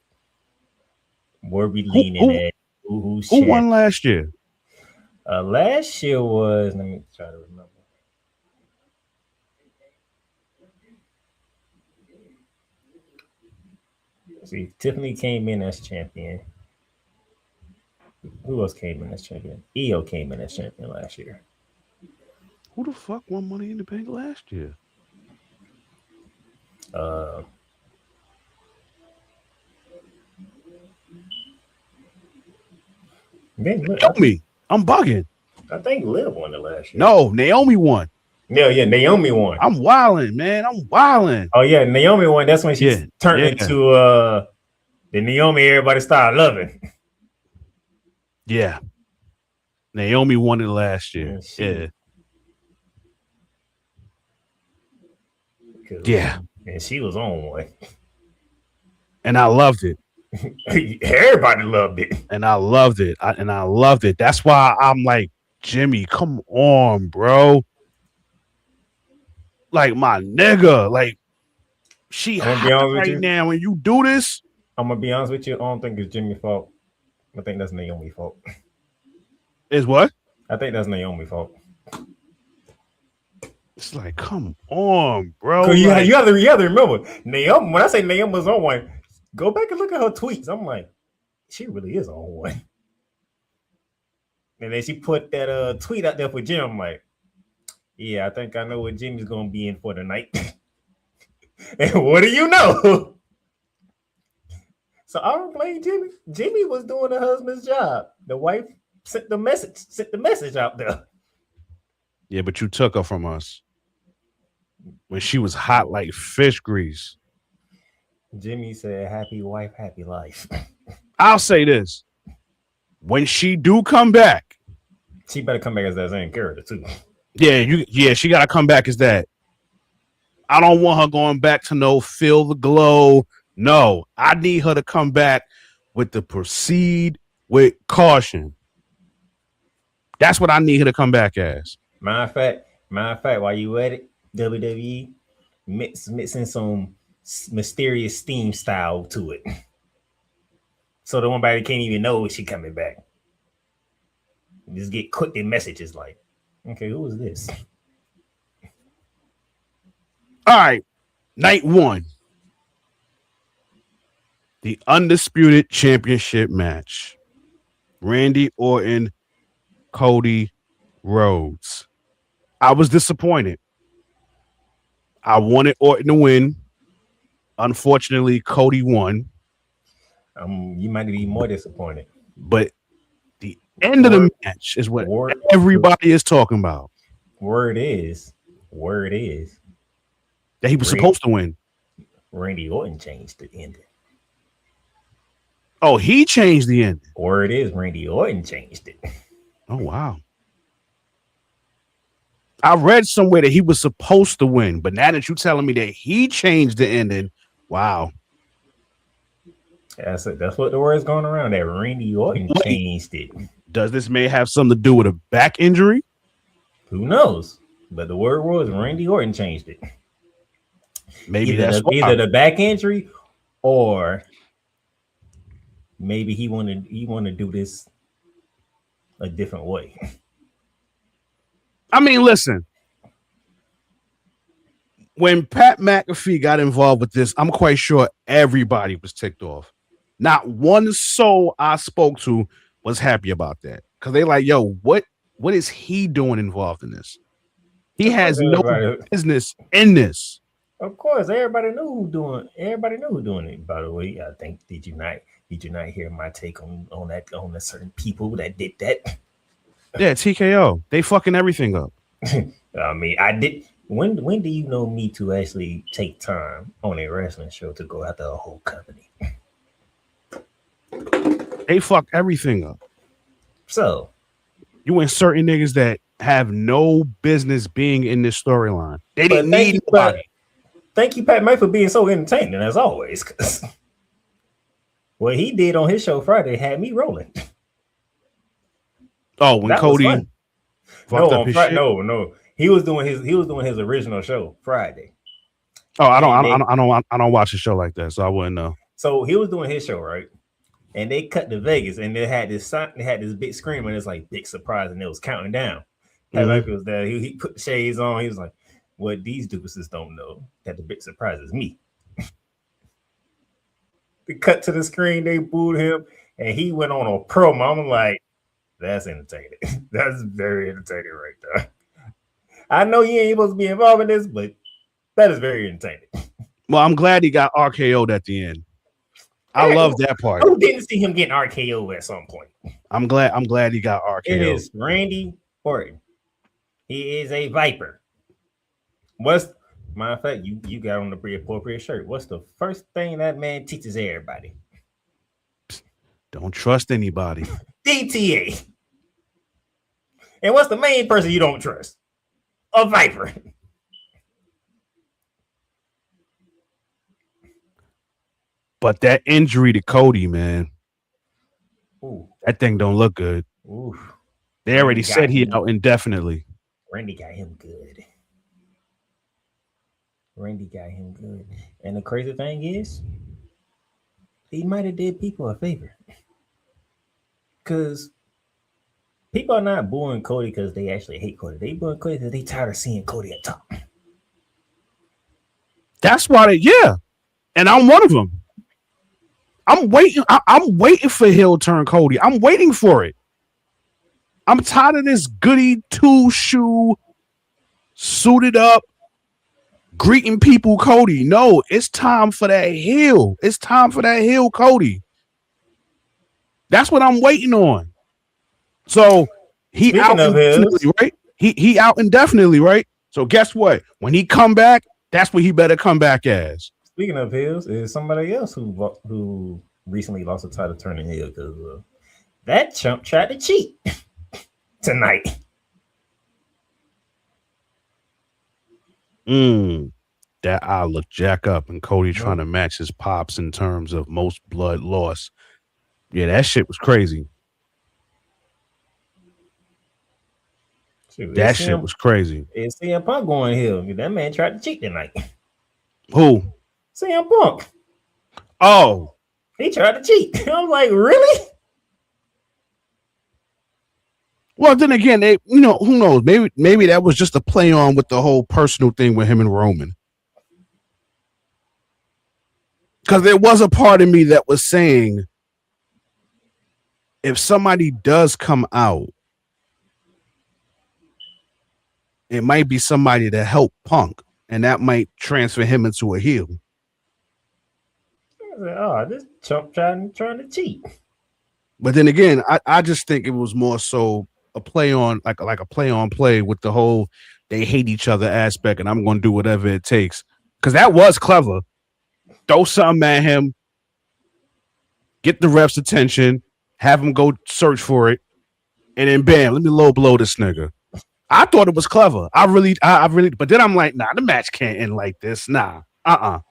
where we leaning at. Who won last year? Last year was, let me try to remember. See, Tiffany came in as champion. Who else came in as champion? EO came in as champion last year. Who the fuck won Money in the Bank last year? Naomi. I'm bugging. I think Liv won it last year. No, Naomi won. Yeah, Naomi won. I'm wilding, man. I'm wilding. Oh yeah, Naomi won. That's when she turned into the Naomi everybody started loving. Yeah. Naomi won it last year. Yeah. And she was on one. And I loved it. Everybody loved it. And I loved it. I loved it. That's why I'm like, Jimmy, come on, bro. Like, my nigga. Like, she hot right now. When you do this, I'm gonna be honest with you. I don't think it's Jimmy's fault. I think that's Naomi's fault. Is what? I think that's Naomi's fault. It's like, come on, bro. Cause Like, you have to remember Naomi. When I say Naomi was on one, go back and look at her tweets. I'm like, she really is on one. And then she put that tweet out there for Jim. I'm like, yeah, I think I know what Jimmy's gonna be in for tonight. And what do you know? So I don't blame Jimmy. Jimmy was doing the husband's job. The wife sent the message out there. yeah, but you took her from us when she was hot like fish grease. Jimmy said, "Happy wife, happy life." I'll say this: when she do come back, She better come back as that same character too. yeah, she gotta come back as that. I don't want her going back to no feel the glow. No, I need her to come back with the proceed with caution. That's what I need her to come back as. Matter of fact, while you at it, WWE mixing some mysterious steam style to it, so that nobody can't even know she coming back. Just get quick in messages like, "Okay, who is this?" All right, night one. The undisputed championship match. Randy Orton, Cody Rhodes. I was disappointed. I wanted Orton to win. Unfortunately, Cody won. You might be more disappointed. But the end of the match is what everybody is talking about. Word is that he was supposed to win. Randy Orton changed the ending. Oh, he changed the ending. Word is Randy Orton changed it. Oh, wow. I read somewhere that he was supposed to win, but now that you're telling me that he changed the ending, wow. That's it. That's what the word's going around. That Randy Orton changed it. Does this may have something to do with a back injury? Who knows? But the word was Randy Orton changed it. Maybe either the back injury, or maybe he wanted to do this a different way. I mean, listen. When Pat McAfee got involved with this, I'm quite sure everybody was ticked off. Not one soul I spoke to was happy about that. Because they like, yo, what is he doing involved in this? He has no business in this. Of course, everybody knew who doing it. By the way, I think did you not hear my take on the certain people that did that? Yeah, TKO. They fucking everything up. I mean, I did. When do you know me to actually take time on a wrestling show to go after a whole company? They fuck everything up. So you and certain niggas that have no business being in this storyline. They didn't need nobody. Thank you, Pat May, for being so entertaining as always. What he did on his show Friday had me rolling. Oh, when Cody fucked up his shit? No. He was doing his original show Friday. Oh, I don't watch a show like that, so I wouldn't know. So he was doing his show, right? And they cut to Vegas, and they had this big screen, and it's like big surprise, and it was counting down. Pat Murphy was there. He put the shades on. He was like, "What these doofuses don't know that the big surprise is me." They cut to the screen. They booed him, and he went on a promo. I'm like, that's entertaining. That's very entertaining right there. I know you ain't supposed to be involved in this, but that is very entertaining. Well, I'm glad he got RKO'd at the end. I love that part. Who didn't see him getting RKO at some point? I'm glad he got RKO. It is Randy Orton. He is a Viper. Matter of fact, you got on the appropriate shirt. What's the first thing that man teaches everybody? Don't trust anybody. DTA. And what's the main person you don't trust? A Viper. But that injury to Cody, man, ooh, that thing don't look good. Ooh. They already said he out indefinitely. Randy got him good. And the crazy thing is, he might have did people a favor. Because people are not booing Cody because they actually hate Cody. They booing Cody because they tired of seeing Cody at top. That's why and I'm one of them. I'm waiting. I'm waiting for heel turn Cody. I'm waiting for it. I'm tired of this goody two-shoe, suited up, greeting people Cody. No, it's time for that heel. It's time for that heel Cody. That's what I'm waiting on. So he Speaking out indefinitely, right? He out indefinitely, right? So guess what? When he come back, that's what he better come back as. Speaking of heels, is somebody else who recently lost the title turning heel because that chump tried to cheat tonight. That I look jack up and Cody trying to match his pops in terms of most blood loss. Yeah, that shit was crazy. That shit was crazy. Is CM Punk going heel? That man tried to cheat tonight. Who? CM Punk. Oh. He tried to cheat. I'm like, really? Well, then again, who knows? Maybe that was just a play on with the whole personal thing with him and Roman. Because there was a part of me that was saying, if somebody does come out, it might be somebody to help Punk, and that might transfer him into a heel. I said, oh, this chump trying to cheat. But then again, I just think it was more so a play on, like a play on play with the whole they hate each other aspect, and I'm going to do whatever it takes. Because that was clever. Throw something at him, get the ref's attention, have him go search for it, and then bam, let me low blow this nigga. I thought it was clever. I really, but then I'm like, nah, the match can't end like this. Nah, because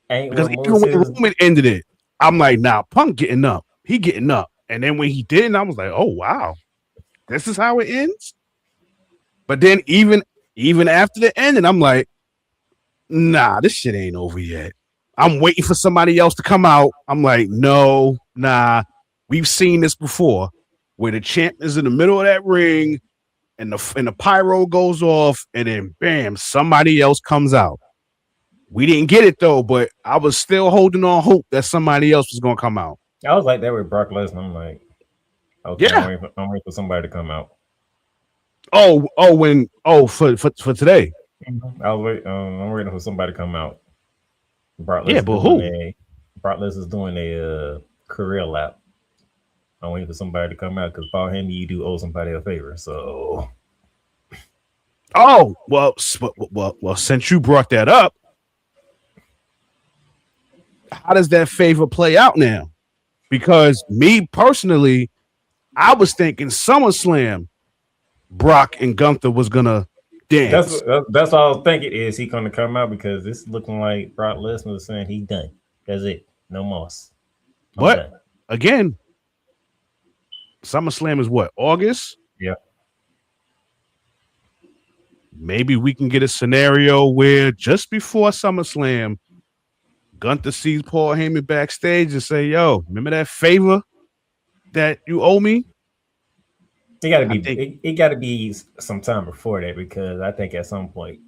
even when Roman ended it, I'm like, nah, Punk getting up. He getting up. And then when he didn't, I was like, oh, wow, this is how it ends? But then even after the ending, I'm like, nah, this shit ain't over yet. I'm waiting for somebody else to come out. I'm like, no, nah, we've seen this before where the champ is in the middle of that ring and the pyro goes off and then bam, somebody else comes out. We didn't get it though, but I was still holding on hope that somebody else was going to come out. I was like that with Brock Lesnar. I'm like, okay, yeah. I'm waiting for somebody to come out. For today. I'm waiting for somebody to come out. Brock Lesnar but who? Brock Lesnar's doing a career lap. I'm waiting for somebody to come out because Paul Heyman, you do owe somebody a favor. So, well, since you brought that up, how does that favor play out now? Because me personally, I was thinking SummerSlam, Brock and Gunther was gonna dance. That's all I was thinking. Is he gonna come out? Because it's looking like Brock Lesnar is saying he's done. That's it. No more. But again, SummerSlam is what? August? Yeah. Maybe we can get a scenario where just before SummerSlam, Gunther sees Paul Heyman backstage and say, yo, remember that favor that you owe me? It gotta be some time before that, because I think at some point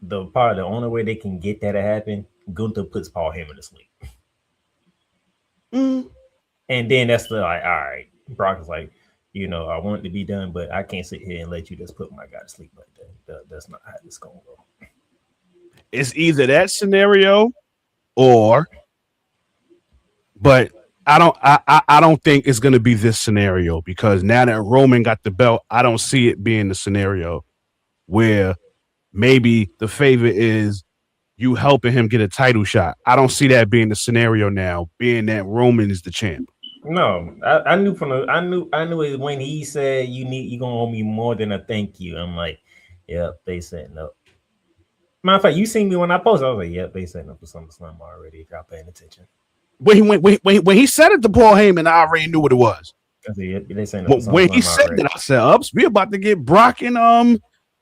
the only way they can get that to happen, Gunther puts Paul Heyman to sleep. And then that's all right. Brock is like, I want it to be done, but I can't sit here and let you just put my guy to sleep like that. That's not how this gonna go. It's either that scenario but I don't think it's going to be this scenario, because now that Roman got the belt, I don't see it being the scenario where maybe the favor is you helping him get a title shot. I don't see that being the scenario now, being that Roman is the champ. No, I knew it when he said you gonna owe me more than a thank you. I'm like, yep, they said no. Matter of fact, you seen me when I posted. I was like, yep, they said no for SummerSlam already. If y'all paying attention. When he said it to Paul Heyman, I already knew what it was. They saying no for when he said already. that, I said, "Ups, we about to get Brock and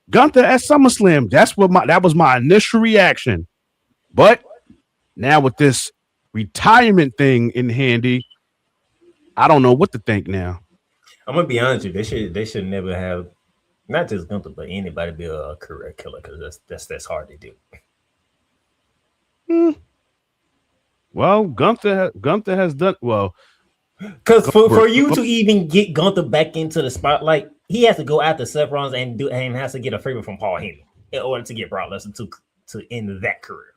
Gunther at SummerSlam." That was my initial reaction. But now with this retirement thing in handy, I don't know what to think now. I'm gonna be honest with you. They should never have not just Gunther, but anybody be a career killer because that's hard to do. Hmm. Well, Gunther has done well. Because for you Goldberg- to even get Gunther back into the spotlight, he has to go after Seth Rollins and has to get a favor from Paul Heyman in order to get Brock Lesnar to end that career.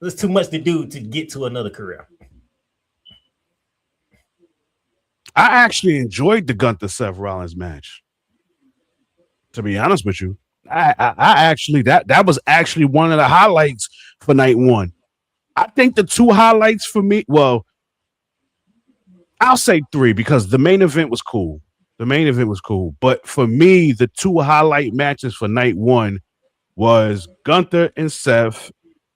There's too much to do to get to another career. I actually enjoyed the Gunther Seth Rollins match. To be honest with you, I actually that was actually one of the highlights for night one. I think the two highlights for me, well, I'll say three because the main event was cool. The main event was cool, but for me, the two highlight matches for night one was Gunther and Seth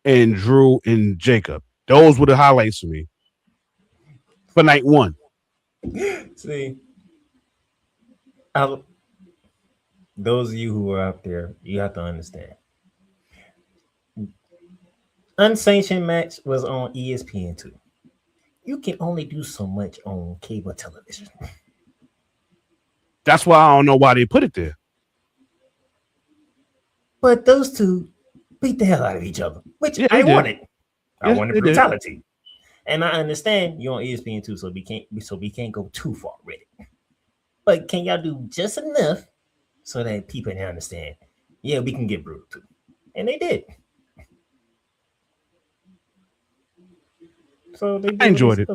and Drew and Jacob. Those were the highlights for me for night one. See, those of you who are out there, you have to understand. Unsanctioned match was on ESPN2. You can only do so much on cable television. That's why I don't know why they put it there. But those two beat the hell out of each other, which Yeah, I they did. wanted. I Yes, wanted they did. brutality. And I understand you're on ESPN2, so we can't go too far with it. But can y'all do just enough so that people can understand? Yeah, we can get brutal too. And they did. So they did I enjoyed it.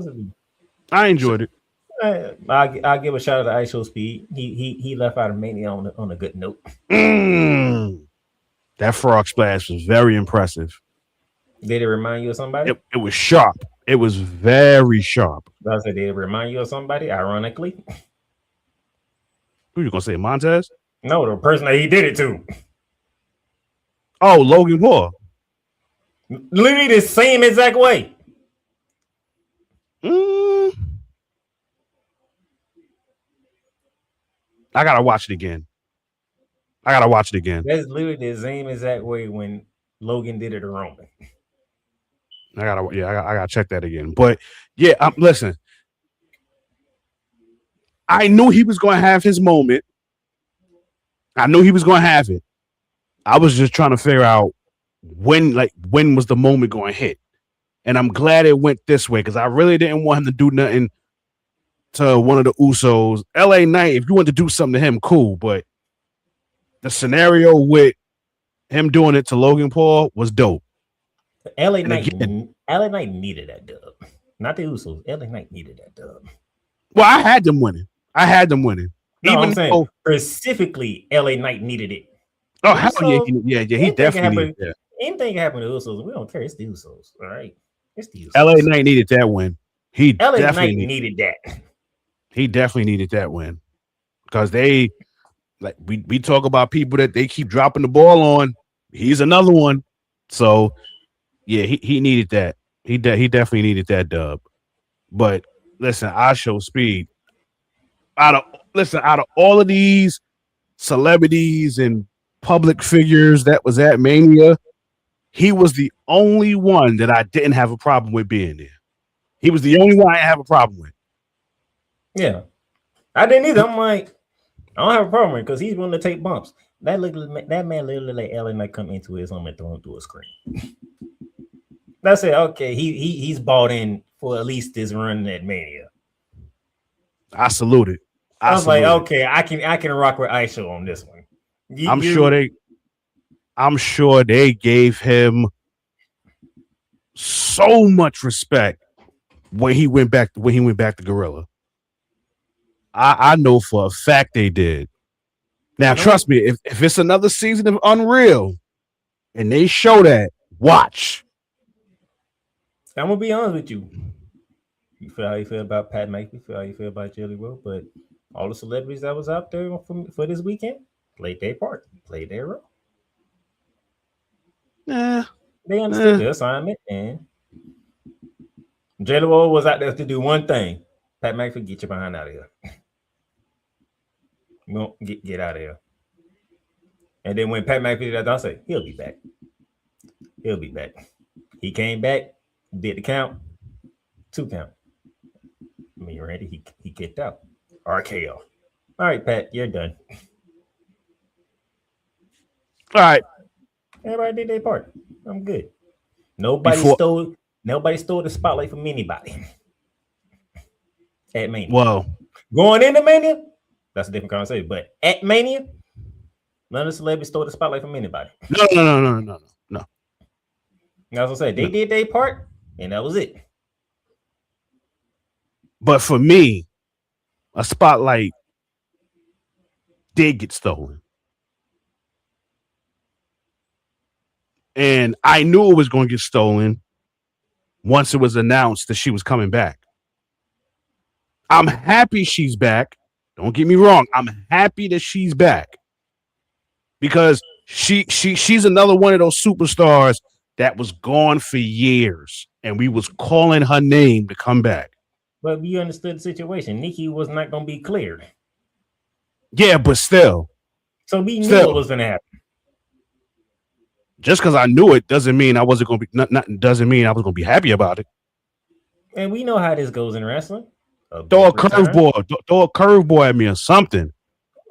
I enjoyed it. I'll give a shout out to ISO Speed. He left out of Mania on a good note. That frog splash was very impressive. Did it remind you of somebody? It was sharp. It was very sharp. I said, did it remind you of somebody? Ironically, Who you gonna say, Montez? no, the person that he did it to. Oh, Logan Paul. Literally the same exact way. I gotta watch it again. That's literally the same exact way when Logan did it to Roman. I gotta check that again. But yeah, listen. I knew he was gonna have his moment. I knew he was gonna have it. I was just trying to figure out when was the moment going to hit. And I'm glad it went this way because I really didn't want him to do nothing to one of the Usos. LA Knight, if you want to do something to him, cool. But the scenario with him doing it to Logan Paul was dope. LA Knight needed that dub. Not the Usos. LA Knight needed that dub. Well, I had them winning. No, even I'm saying specifically LA Knight needed it. Oh, hell yeah. He definitely needed that. Anything can happen to Usos. We don't care. It's the Usos. All right. It's the Usos. LA Knight needed that win. LA Knight needed that. He definitely needed that win. Because they we talk about people that they keep dropping the ball on. He's another one. So yeah, he needed that. He definitely needed that dub. But listen, I show Speed. Out of all of these celebrities and public figures that was at Mania, he was the only one that I didn't have a problem with being there. He was the only one I have a problem with. Yeah. I didn't either. I'm like, I don't have a problem with it because he's willing to take bumps. That man literally let LA Knight come into his home and throw him through a screen. That's it. Okay, he's bought in for at least this run at Mania. I salute it. I was like, okay, I can rock with ISO on this one. I'm sure they gave him so much respect when he went back to Gorilla. I know for a fact they did. Now, trust me, if it's another season of Unreal and they show that, watch. I'm gonna be honest with you. You feel how you feel about Pat McAfee, you feel how you feel about Jelly Roll, but all the celebrities that was out there for this weekend played their part, played their role. They understood the assignment, and Jelly Roll was out there to do one thing. Pat McAfee, get your behind out of here. No, get out of here. And then when Pat McAfee did that, I say he'll be back. He came back, did the count, 2 count. I mean, Randy, he kicked out. RKO. All right, Pat, you're done. All right. Everybody did their part. I'm good. Nobody Before, stole the spotlight from anybody at Mania. well, Going into Mania, that's a different conversation. But at Mania, none of the celebrities stole the spotlight from anybody. no. As I said, they did their part, and that was it. But for me, a spotlight did get stolen. And I knew it was going to get stolen once it was announced that she was coming back. I'm happy she's back. Don't get me wrong. I'm happy that she's back because she's another one of those superstars that was gone for years, and we was calling her name to come back. But we understood the situation. Nikki was not going to be cleared. Yeah, but still. So we knew what was going to happen. Just because I knew it doesn't mean I wasn't going to be. Doesn't mean I was going to be happy about it. And we know how this goes in wrestling. Throw a curveball at me or something.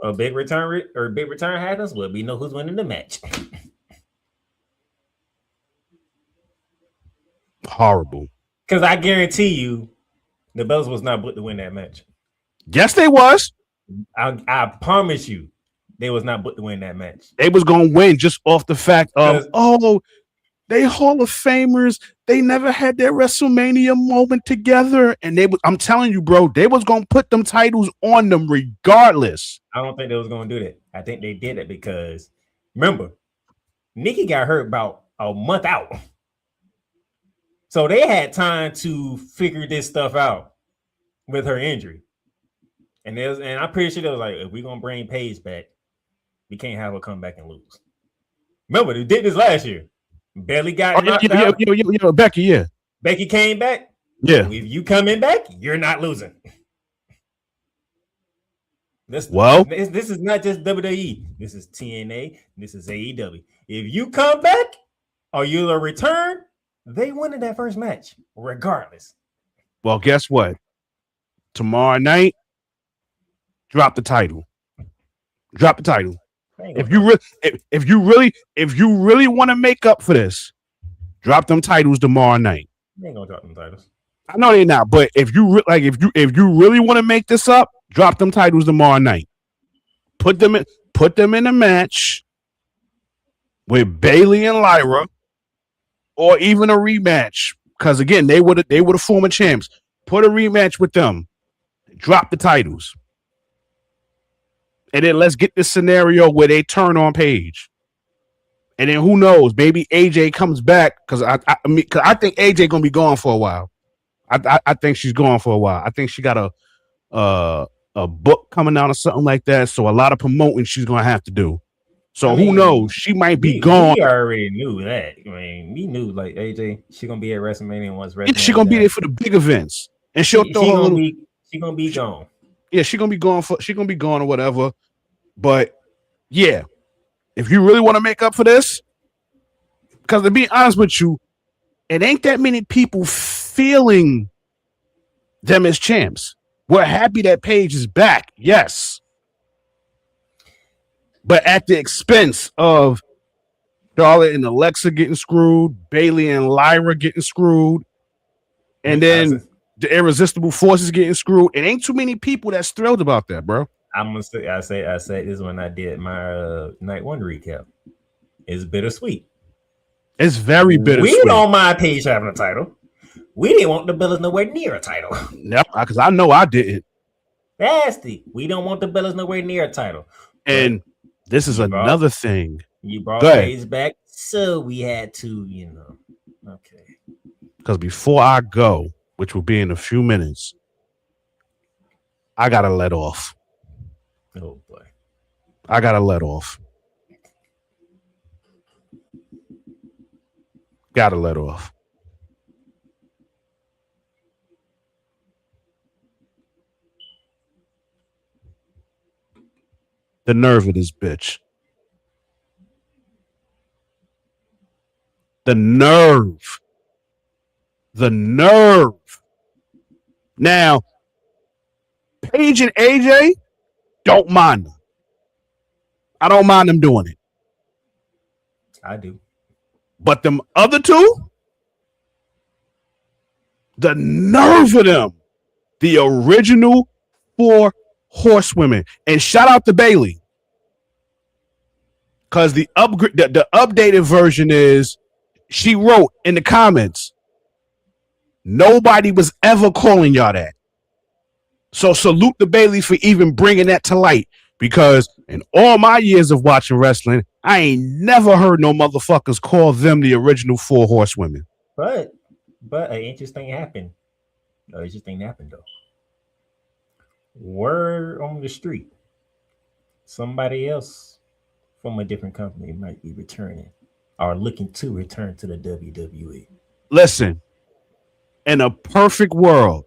A big return happens. Well, we know who's winning the match. Horrible. Because I guarantee you, the Bellas was not booked to win that match. Yes, they was. I promise you, they was not booked to win that match. They was going to win just off the fact of, they Hall of Famers. They never had their WrestleMania moment together. And I'm telling you, bro, they was going to put them titles on them regardless. I don't think they was going to do that. I think they did it because, remember, Nikki got hurt about a month out. So they had time to figure this stuff out with her injury. And I'm pretty sure they was like, if we're going to bring Paige back, we can't have her come back and lose. Remember, they did this last year. Belly got knocked out. Becky, yeah. Becky came back. Yeah. If you coming back, you're not losing. This is not just WWE. This is TNA. This is AEW. If you come back or you'll return, they win in that first match, regardless. Well, guess what? Tomorrow night, drop the title. Drop the title. If you really want to make up for this, drop them titles tomorrow night. They ain't gonna drop them titles. I know they're not, but if you really want to make this up, drop them titles tomorrow night. Put them in a match with Bayley and Lyra, or even a rematch. Because again, they were the former champs. Put a rematch with them. Drop the titles. And then let's get this scenario where they turn on Paige. And then who knows? Maybe AJ comes back because I think AJ gonna be gone for a while. I think she's gone for a while. I think she got a book coming out or something like that. So a lot of promoting she's gonna have to do. So who knows? She might be gone. We already knew that. I mean, we knew like AJ, she's gonna be at WrestleMania once. She's gonna be there for the big events, and she'll throw her little. She's gonna be gone. Yeah, she's gonna be gone or whatever. But yeah, if you really want to make up for this, because to be honest with you, it ain't that many people feeling them as champs. We're happy that Paige is back, yes, but at the expense of Charlotte and Alexa getting screwed, Bayley and Lyra getting screwed, and then the Irresistible Forces getting screwed. It ain't too many people that's thrilled about that, bro. I'm gonna say I said this when I did my night one recap. It's bittersweet. It's very bittersweet. We don't mind Paige having a title. We didn't want the Bellas nowhere near a title. No, because I know I didn't. Nasty. We don't want the Bellas nowhere near a title. And this is another thing. You brought Paige back, so we had to, Okay. Because before I go, which will be in a few minutes, I gotta let off. Oh boy. I gotta let off. Gotta let off. The nerve of this bitch. The nerve Now, Paige and AJ don't mind them. I don't mind them doing it. I do. But them other two, the nerve of them, the original 4 horsewomen. And shout out to Bailey. Because the updated version is, she wrote in the comments, nobody was ever calling y'all that. So salute to Bailey for even bringing that to light. Because in all my years of watching wrestling, I ain't never heard no motherfuckers call them the original 4 horsewomen. But an interesting happened. No, interesting happened though. Word on the street, somebody else from a different company might be returning or looking to return to the WWE. Listen, in a perfect world,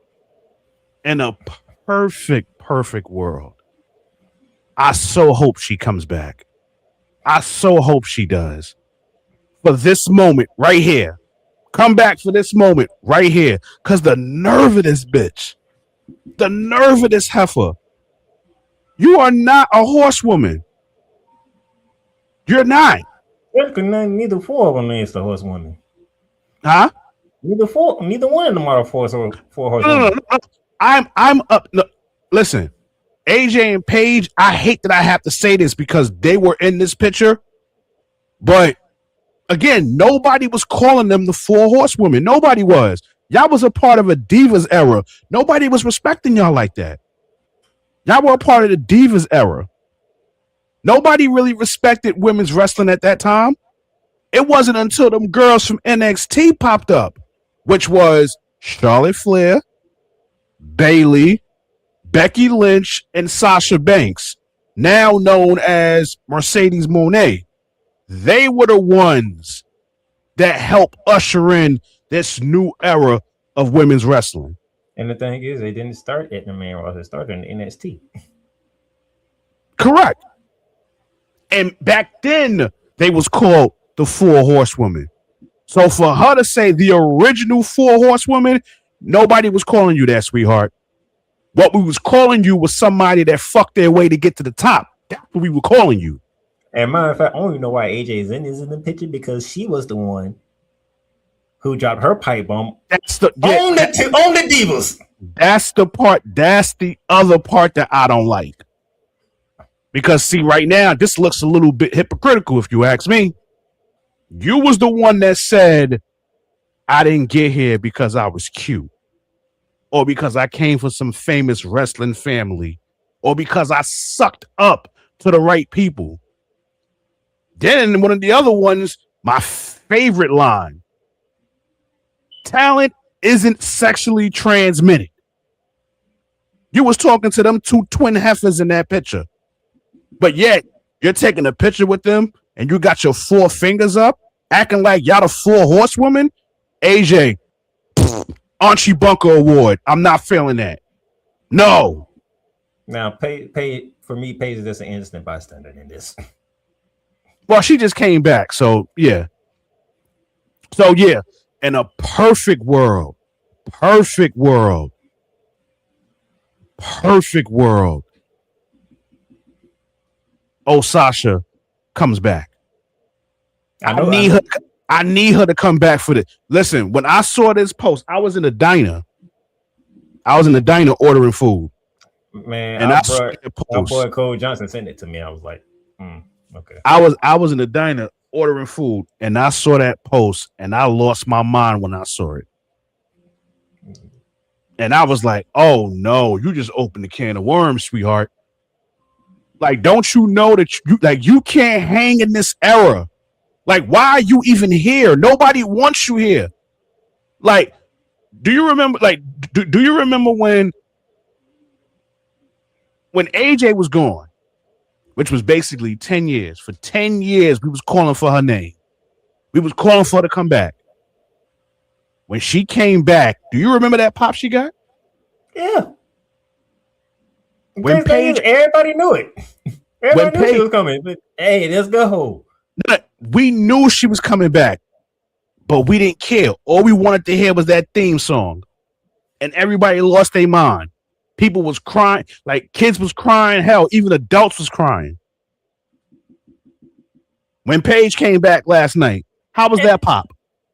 perfect world, I so hope she comes back. I so hope she does. For this moment right here. Come back for this moment right here. Because the nerve of this bitch. The nerve of this heifer. You are not a horsewoman. You're not. Neither 4 of them is the horsewoman. Huh? Neither one of them are 4 horsewomen. No. I'm up. No, listen. AJ and Paige, I hate that I have to say this because they were in this picture, but again, nobody was calling them the 4 horsewomen. Nobody was. Y'all was a part of a Divas era. Nobody was respecting y'all like that. Y'all were a part of the Divas era. Nobody really respected women's wrestling at that time. It wasn't until them girls from NXT popped up, which was Charlotte Flair, Bayley, Becky Lynch, and Sasha Banks, now known as Mercedes Moné. They were the ones that helped usher in this new era of women's wrestling. And the thing is, they didn't start at the main roster; they started in NXT. Correct. And back then, they was called the 4 horsewomen. So for her to say the original 4 horsewomen, nobody was calling you that, sweetheart. What we was calling you was somebody that fucked their way to get to the top. That's what we were calling you. And matter of fact, I don't even know why AJ is in the picture because she was the one who dropped her pipe bomb on the Divas. That's the part. That's the other part that I don't like. Because see, right now, this looks a little bit hypocritical if you ask me. You was the one that said, I didn't get here because I was cute. Or because I came from some famous wrestling family. Or because I sucked up to the right people. Then one of the other ones, my favorite line. Talent isn't sexually transmitted. You was talking to them 2 twin heifers in that picture. But yet, you're taking a picture with them and you got your 4 fingers up, acting like y'all the 4 horsewomen. AJ, Archie Bunker Award. I'm not feeling that. No. Now, pay for me, Paige is just an innocent bystander in this. Well, she just came back, so yeah. So yeah, in a perfect world, oh, Sasha comes back. I need her to come back for this. Listen, when I saw this post, I was in a diner. Ordering food. Man, and our boy Cole Johnson sent it to me. I was like, okay. I was in the diner ordering food, and I saw that post, and I lost my mind when I saw it. And I was like, oh no, you just opened a can of worms, sweetheart. Like, don't you know that you can't hang in this era? Like, why are you even here? Nobody wants you here. Like, do you remember? Like, do you remember when AJ was gone, which was basically 10 years? For 10 years, we was calling for her name. We was calling for her to come back. When she came back, do you remember that pop she got? Yeah. When Paige, everybody knew it. Everybody knew she was coming. But hey, let's go. We knew she was coming back, but we didn't care. All we wanted to hear was that theme song. and everybody lost their mind. People was crying, like kids was crying. Hell, even adults was crying. When Paige came back last night, how was that pop?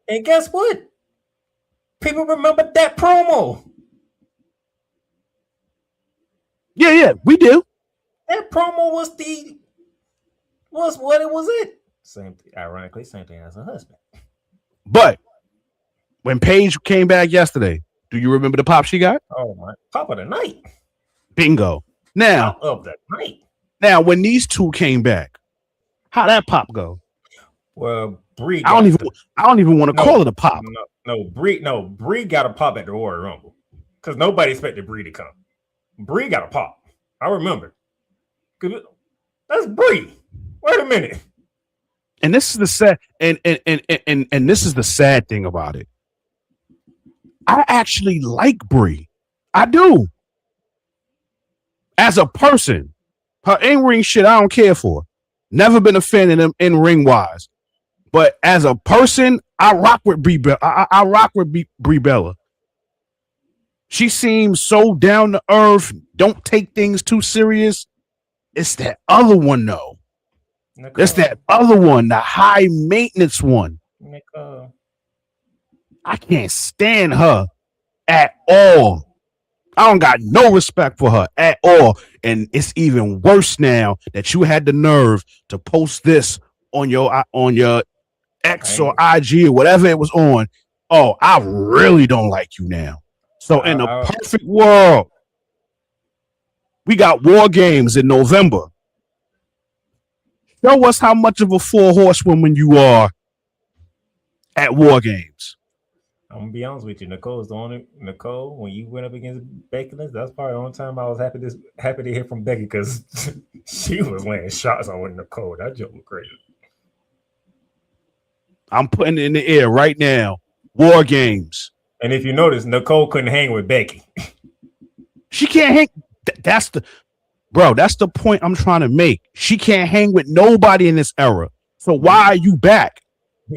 And guess what? People remember that promo. Yeah, we do. That promo was what it was. It ironically same thing as her husband. But when Paige came back yesterday, do you remember the pop she got? Oh my, pop of the night. Bingo. Now pop of the night. Now when these two came back, how that pop go? Well, Brie. I don't even want to call it a pop. Brie got a pop at the Royal Rumble because nobody expected Brie to come. Brie got a pop. I remember. That's Brie. Wait a minute. And this is the sad and this is the sad thing about it. I actually like Brie. I do. As a person, her in-ring shit I don't care for. Never been a fan of them in-ring wise. But as a person, I rock with Brie Bella. I rock with Brie Bella. She seems so down to earth, don't take things too serious. It's that other one, though. It's that other one, the high maintenance one. I can't stand her at all. I don't got no respect for her at all. And it's even worse now that you had the nerve to post this on your X or IG or whatever it was on. Oh, I really don't like you now. So in a perfect world, we got War Games in November. Show us how much of a 4-horsewoman you are at War Games. I'm gonna be honest with you, Nicole, when you went up against Becky Lynch, that's probably the only time I was happy to hear from Becky because she was laying shots on Nicole. That joke was crazy. I'm putting it in the air right now. War Games. And if you notice, Nicole couldn't hang with Becky. She can't hang. That's the point I'm trying to make. She can't hang with nobody in this era. So why are you back?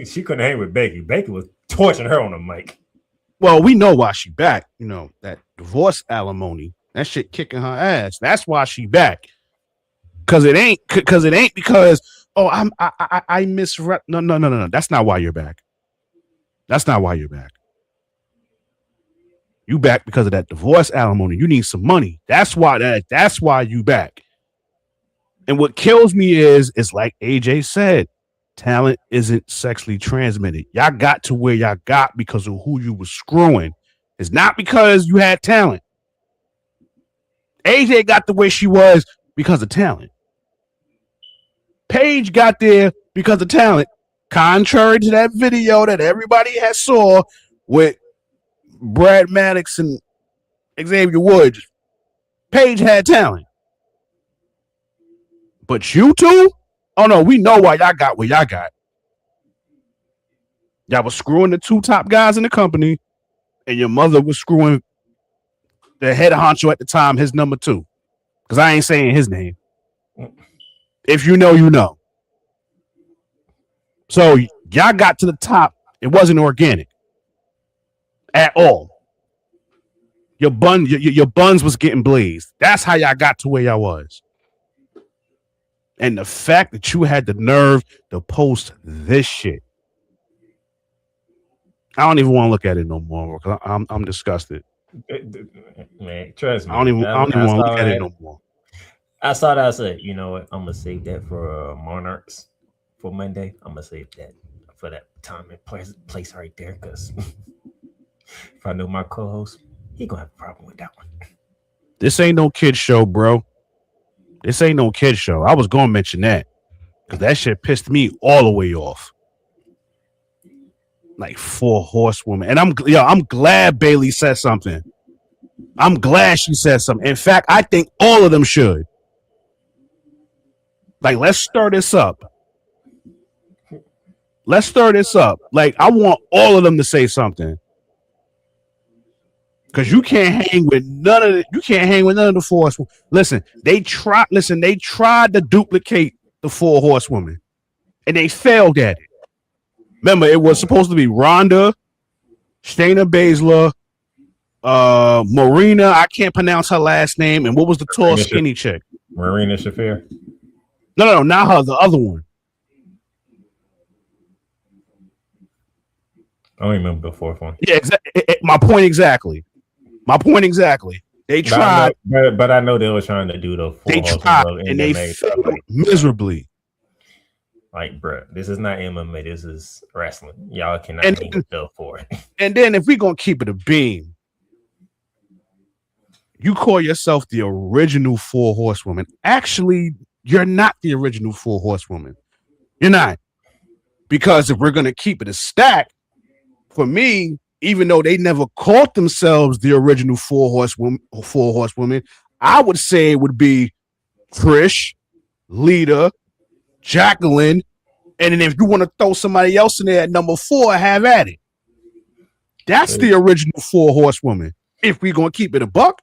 She couldn't hang with Becky. Becky was torching her on the mic. Well, we know why she back. You know, that divorce alimony. That shit kicking her ass. That's why she back. Cause it ain't because I misread. No. That's not why you're back. That's not why you're back. You back because of that divorce alimony. You need some money. That's why you back. And what kills me is like AJ said, talent isn't sexually transmitted. Y'all got to where y'all got because of who you was screwing. It's not because you had talent. AJ got the way she was because of talent. Paige got there because of talent. Contrary to that video that everybody has saw with Brad Maddox and Xavier Woods, Paige had talent. But you two? Oh no, we know why y'all got what y'all got. Y'all was screwing the two top guys in the company, and your mother was screwing the head honcho at the time, his number 2. Because I ain't saying his name. If you know, you know. So y'all got to the top. It wasn't organic at all. Your buns was getting blazed. That's how y'all got to where y'all was. And the fact that you had the nerve to post this shit, I don't even want to look at it no more because I'm disgusted. Man, trust me. I don't even want to look at it no more. I saw that. I said, you know what? I'm gonna save that for Monarchs for Monday. I'm gonna save that for that time and place right there because if I know my co-host, he gonna have a problem with that one. This ain't no kid show, bro. This ain't no kid show. I was gonna mention that because that shit pissed me all the way off. Like 4 horsewomen, and I'm glad Bailey said something. I'm glad she said something. In fact, I think all of them should. Like, let's stir this up. Like, I want all of them to say something. Because you can't hang with none of the 4 horsewomen. Listen, they tried to duplicate the 4 horsewomen. And they failed at it. Remember, it was supposed to be Ronda, Shayna Baszler, Marina, I can't pronounce her last name. And what was the tall, skinny chick? Marina Shafir. No, not her. The other one. I don't remember the fourth one. Yeah, my point exactly. They tried, but I know they were trying to do the four. They tried, and they failed miserably. Like, bro, this is not MMA. This is wrestling. Y'all cannot hang the bill for it. And then, if we're gonna keep it a beam, you call yourself the original Four Horsewoman. Actually, you're not the original Four Horsewoman. You're not, because if we're gonna keep it a stack, for me, even though they never called themselves the original Four Horsewoman, I would say it would be Trish, Lita, Jacqueline, and then if you want to throw somebody else in there at number 4, have at it. That's the original Four Horsewoman. If we're gonna keep it a buck.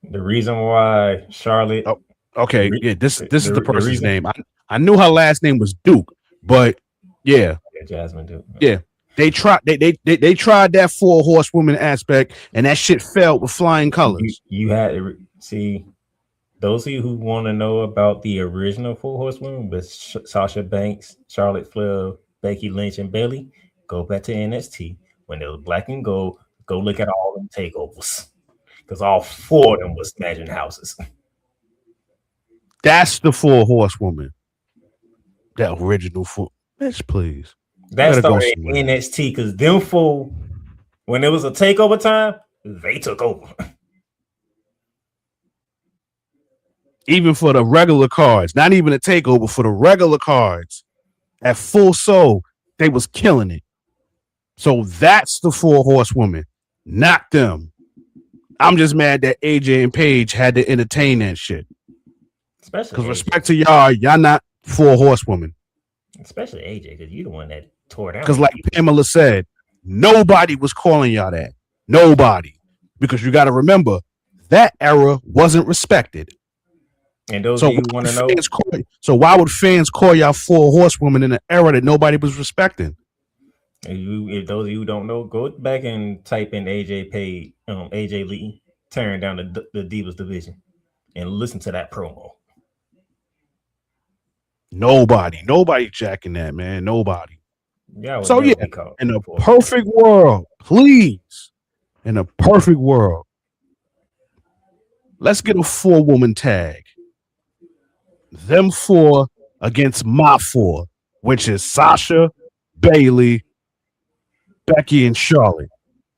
The reason why Charlotte. Oh, okay, yeah, this is the person's name. I knew her last name was Duke, but yeah, Jasmine Duke. Yeah. They tried that Four Horsewoman aspect, and that shit failed with flying colors. You had to see those of you who want to know about the original Four Horsewomen with Sasha Banks, Charlotte Flair, Becky Lynch, and Bayley. Go back to NXT when it was black and gold. Go look at all them takeovers because all 4 of them was smashing houses. That's the Four Horsewoman. That original four. Bitch, please. That started in NXT because them 4, when it was a takeover time, they took over. Even for the regular cards, not even a takeover, for the regular cards at Full Soul, they was killing it. So that's the Four Horsewoman, not them. I'm just mad that AJ and Paige had to entertain that shit. Especially because respect to y'all not Four Horsewomen. Especially AJ, because you're the one that tore down. Because like Pamela said, nobody was calling y'all that. Nobody. Because you got to remember, that era wasn't respected. And those of you who want to know. So why would fans call y'all Four Horsewomen in an era that nobody was respecting? If those of you who don't know, go back and type in AJ Lee tearing down the Divas division and listen to that promo. Nobody jacking that, man. Nobody. Yeah. So yeah, in a perfect world, please, in a perfect world, let's get a 4-woman tag. Them 4 against my 4, which is Sasha, Bayley, Becky, and Charlotte.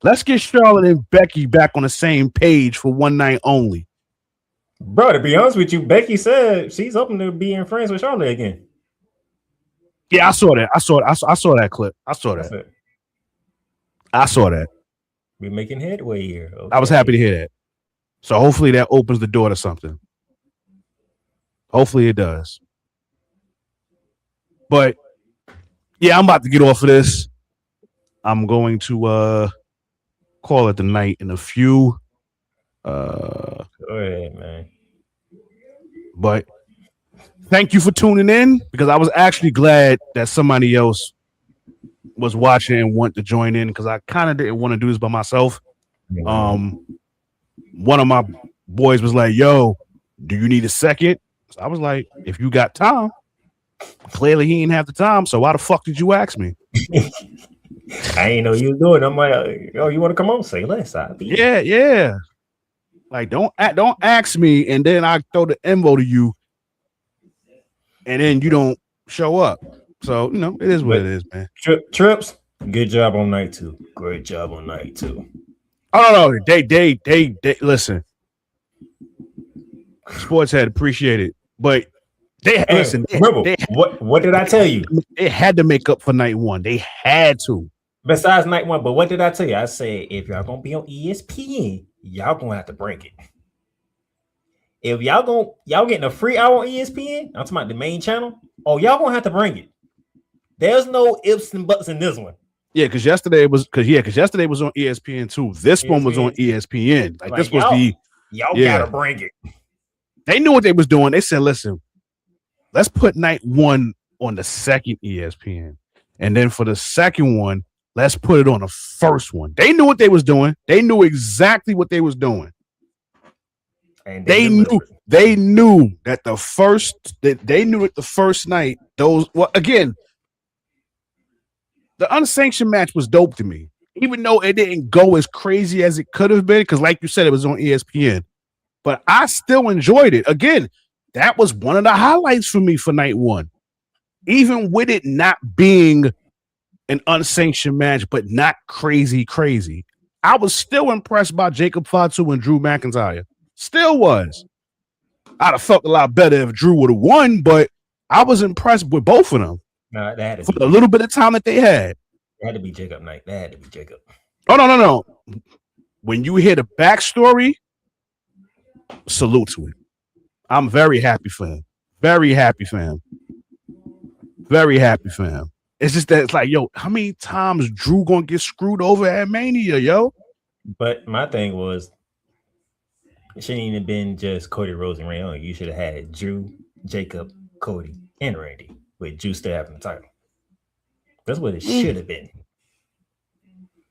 Let's get Charlotte and Becky back on the same page for one night only. Bro, to be honest with you, Becky said she's open to being friends with Charlotte again. Yeah, I saw that. I saw that clip. I saw that. We're making headway here. Okay. I was happy to hear that. So hopefully that opens the door to something. Hopefully it does. But yeah, I'm about to get off of this. I'm going to call it the night in a few. Go ahead, man. But thank you for tuning in, because I was actually glad that somebody else was watching and wanted to join in, because I kind of didn't want to do this by myself. One of my boys was like, yo, do you need a second? So I was like, if you got time. Clearly he didn't have the time, so why the fuck did you ask me? I ain't know you was doing it. I'm like, oh, you want to come on? Say less. Yeah. Like, don't ask me, and then I throw the info to you, and then you don't show up. So, it is what it is, man. Trips, good job on night 2. Great job on night 2. Oh, no. They listen. Sports had appreciated, but what did I tell you? They had to make up for night 1. They had to. Besides night 1, but what did I tell you? I said, if y'all gonna be on ESPN, y'all gonna have to bring it. If y'all getting a free hour on ESPN, I'm talking about the main channel. Oh, y'all gonna have to bring it. There's no ifs and buts in this one. Yeah, because yesterday was on ESPN too. This one was on ESPN. Like this was y'all gotta bring it. They knew what they was doing. They said, listen, let's put night 1 on the second ESPN. And then for the second one, Let's put it on the first one. They knew what they was doing. They knew exactly what they was doing. And They knew that the first night, again, the unsanctioned match was dope to me. Even though it didn't go as crazy as it could have been, because like you said, it was on ESPN. But I still enjoyed it. Again, that was one of the highlights for me for night one. Even with it not being an unsanctioned match, but not crazy. I was still impressed by Jacob Fatu and Drew McIntyre. Still was. I'd have felt a lot better if Drew would have won, but I was impressed with both of them. No, that had to for the little bit of time that they had. It had to be Jacob Knight. That had to be Jacob. Oh, no. When you hear the backstory, salute to it. I'm very happy for him. Very happy for him. It's just that it's like, yo, how many times Drew gonna get screwed over at Mania, yo? But my thing was, it shouldn't even been just Cody Rhodes and Randy Orton. You should have had Drew, Jacob, Cody, and Randy, with Drew still having the title. That's what it should have been.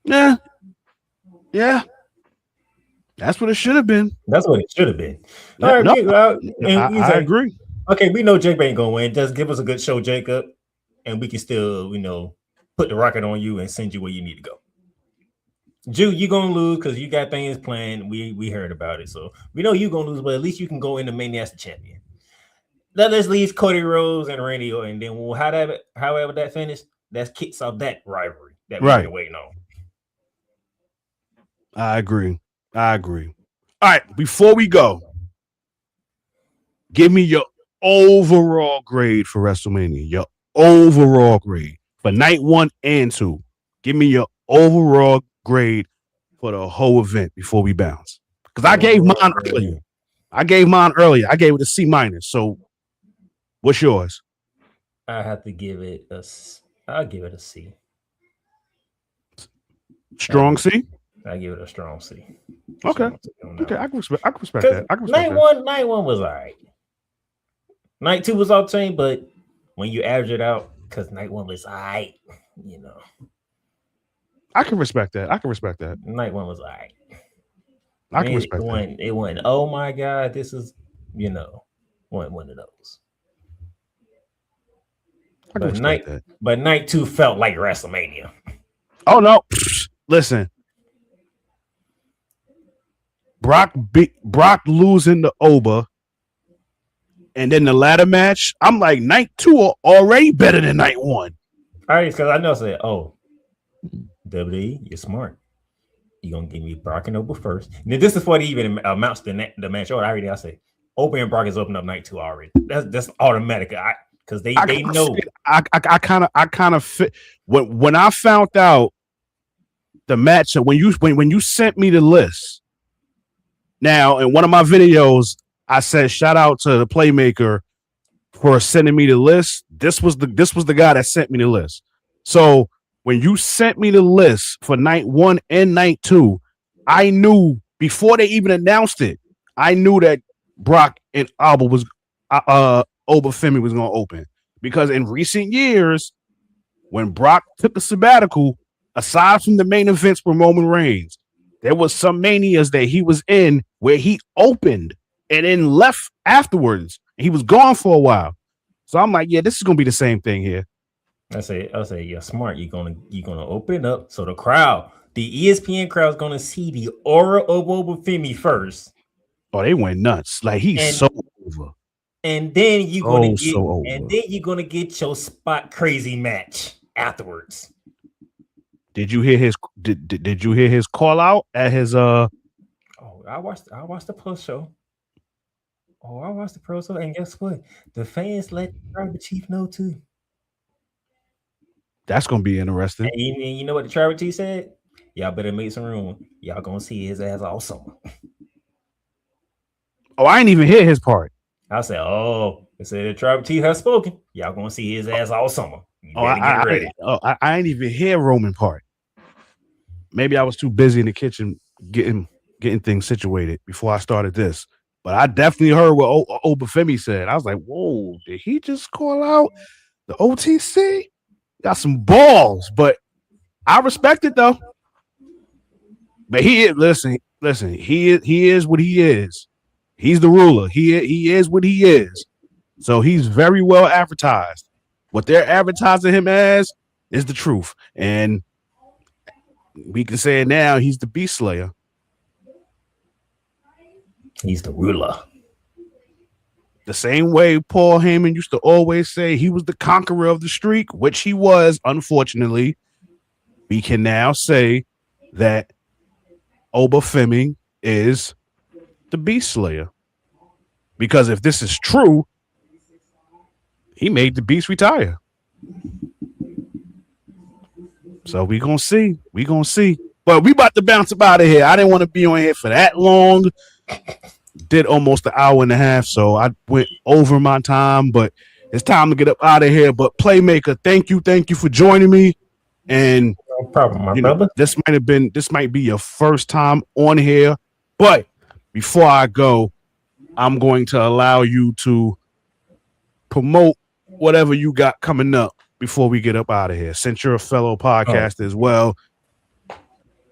Yeah. That's what it should have been. All right, I agree. Okay, we know Jacob ain't gonna win. Just give us a good show, Jacob, and we can still, put the rocket on you and send you where you need to go. Drew, you gonna lose because you got things planned. We heard about it, so we know you gonna lose, but at least you can go into Mania as the champion. Let's leave Cody Rhodes and Randy Orton, and then however that finished, that kicks off that rivalry that we've been waiting on. I agree. All right, before we go, give me your overall grade for WrestleMania. Your overall grade for night 1 and 2. Give me your overall grade for the whole event before we bounce. Because I gave mine earlier. I gave it a C-. So what's yours? I'll give it a C. Strong C? I give it a strong C. Okay. I can respect that. Night one was all right. Night 2 was off chain, but when you average it out, because night 1 was all right, I can respect that. Night 1 was all right. I can respect that. It went, oh my God, this is, one of those. But night 2 felt like WrestleMania. Oh, no. Listen. Brock losing to Oba, and then the ladder match. I'm like, night 2 are already better than night 1. All right, because I know, WWE, you're smart. You're gonna give me Brock and Oba first. Now, this is before they even amounts the match. I say Oba and Brock is opening up night 2 already. That's automatic. Because they know. I kind of fit when I found out the match when you sent me the list. Now, in one of my videos, I said shout out to the Playmaker for sending me the list. This was the guy that sent me the list. So when you sent me the list for night 1 and night 2, I knew before they even announced it, I knew that Brock and Oba Femi was going to open, because in recent years, when Brock took a sabbatical, aside from the main events with Roman Reigns, there was some manias that he was in where he opened and then left afterwards. He was gone for a while. So I'm like, yeah, this is gonna be the same thing here. I say, you're smart. You're gonna open it up so the crowd, the ESPN crowd, is gonna see the aura of Obafemi first. Oh, they went nuts. Like he's so over. And then you're gonna get your spot crazy match afterwards. Did you hear his did you hear his call out at his Oh, I watched the post show. And guess what? The fans let the tribal chief know too. That's gonna be interesting. And you know what the tribal chief said? Y'all better make some room. Y'all gonna see his ass all summer. Oh, I ain't even hear his part. I said, they said the tribal chief has spoken. Y'all gonna see his ass all summer. I ain't even hear Roman part. Maybe I was too busy in the kitchen getting things situated before I started this. But I definitely heard what Obafemi said. I was like, whoa, did he just call out the OTC? Got some balls. But I respect it though. But listen, he is what he is. He's the ruler. He is what he is. So he's very well advertised. What they're advertising him as is the truth. And we can say it now, he's the Beast Slayer. He's the ruler. The same way Paul Heyman used to always say he was the conqueror of the streak, which he was, unfortunately. We can now say that Obafemi is the Beast Slayer. Because if this is true, he made the Beast retire. So we gonna see. We gonna see. But we about to bounce up out of here. I didn't want to be on here for that long. Did almost an hour and a half, so I went over my time, but it's time to get up out of here. But Playmaker, thank you for joining me. And no problem, my brother. This might be your first time on here. But before I go, I'm going to allow you to promote whatever you got coming up before we get up out of here. Since you're a fellow podcaster as well,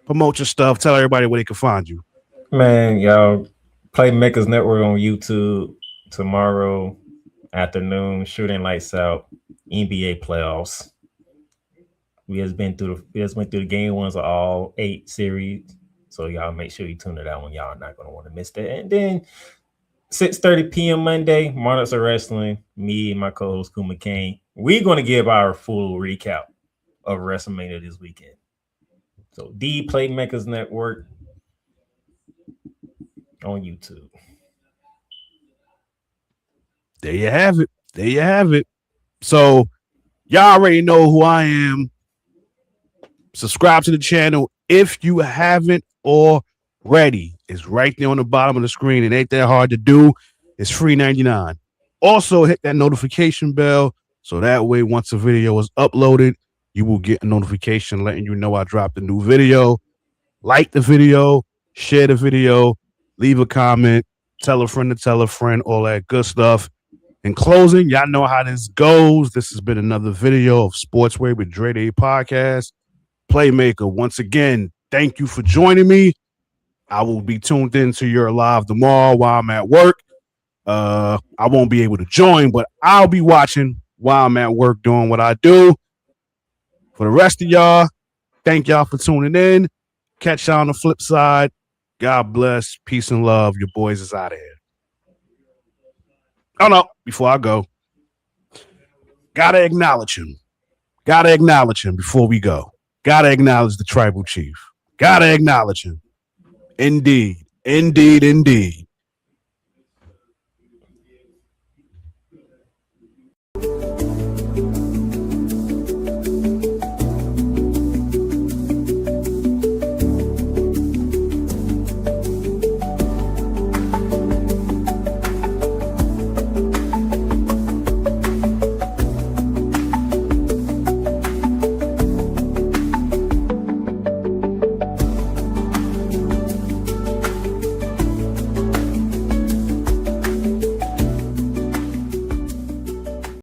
promote your stuff. Tell everybody where they can find you. Man, y'all, Playmakers Network on YouTube tomorrow afternoon. Shooting Lights Out, NBA playoffs. We just went through the game ones of all 8 series. So y'all make sure you tune to that one. Y'all are not gonna want to miss that. And then 6:30 p.m. Monday, Monarchs of Wrestling. Me and my co-host Kuma Kane. We're gonna give our full recap of WrestleMania this weekend. So the Playmakers Network on YouTube. There you have it. There you have it. So y'all already know who I am. Subscribe to the channel if you haven't already. It's right there on the bottom of the screen. It ain't that hard to do. It's free 99. Also, hit that notification bell so that way once a video is uploaded, you will get a notification letting you know I dropped a new video. Like the video, share the video, leave a comment, tell a friend to tell a friend, all that good stuff. In closing, y'all know how this goes. This has been another video of Sportsway with Dre Day Podcast. Playmaker, once again, thank you for joining me. I will be tuned into your live tomorrow while I'm at work. I won't be able to join, but I'll be watching while I'm at work doing what I do. For the rest of y'all, thank y'all for tuning in. Catch y'all on the flip side. God bless. Peace and love. Your boys is out of here. Oh, no. Before I go, gotta acknowledge him. Gotta acknowledge him before we go. Gotta acknowledge the tribal chief. Gotta acknowledge him. Indeed. Indeed, indeed.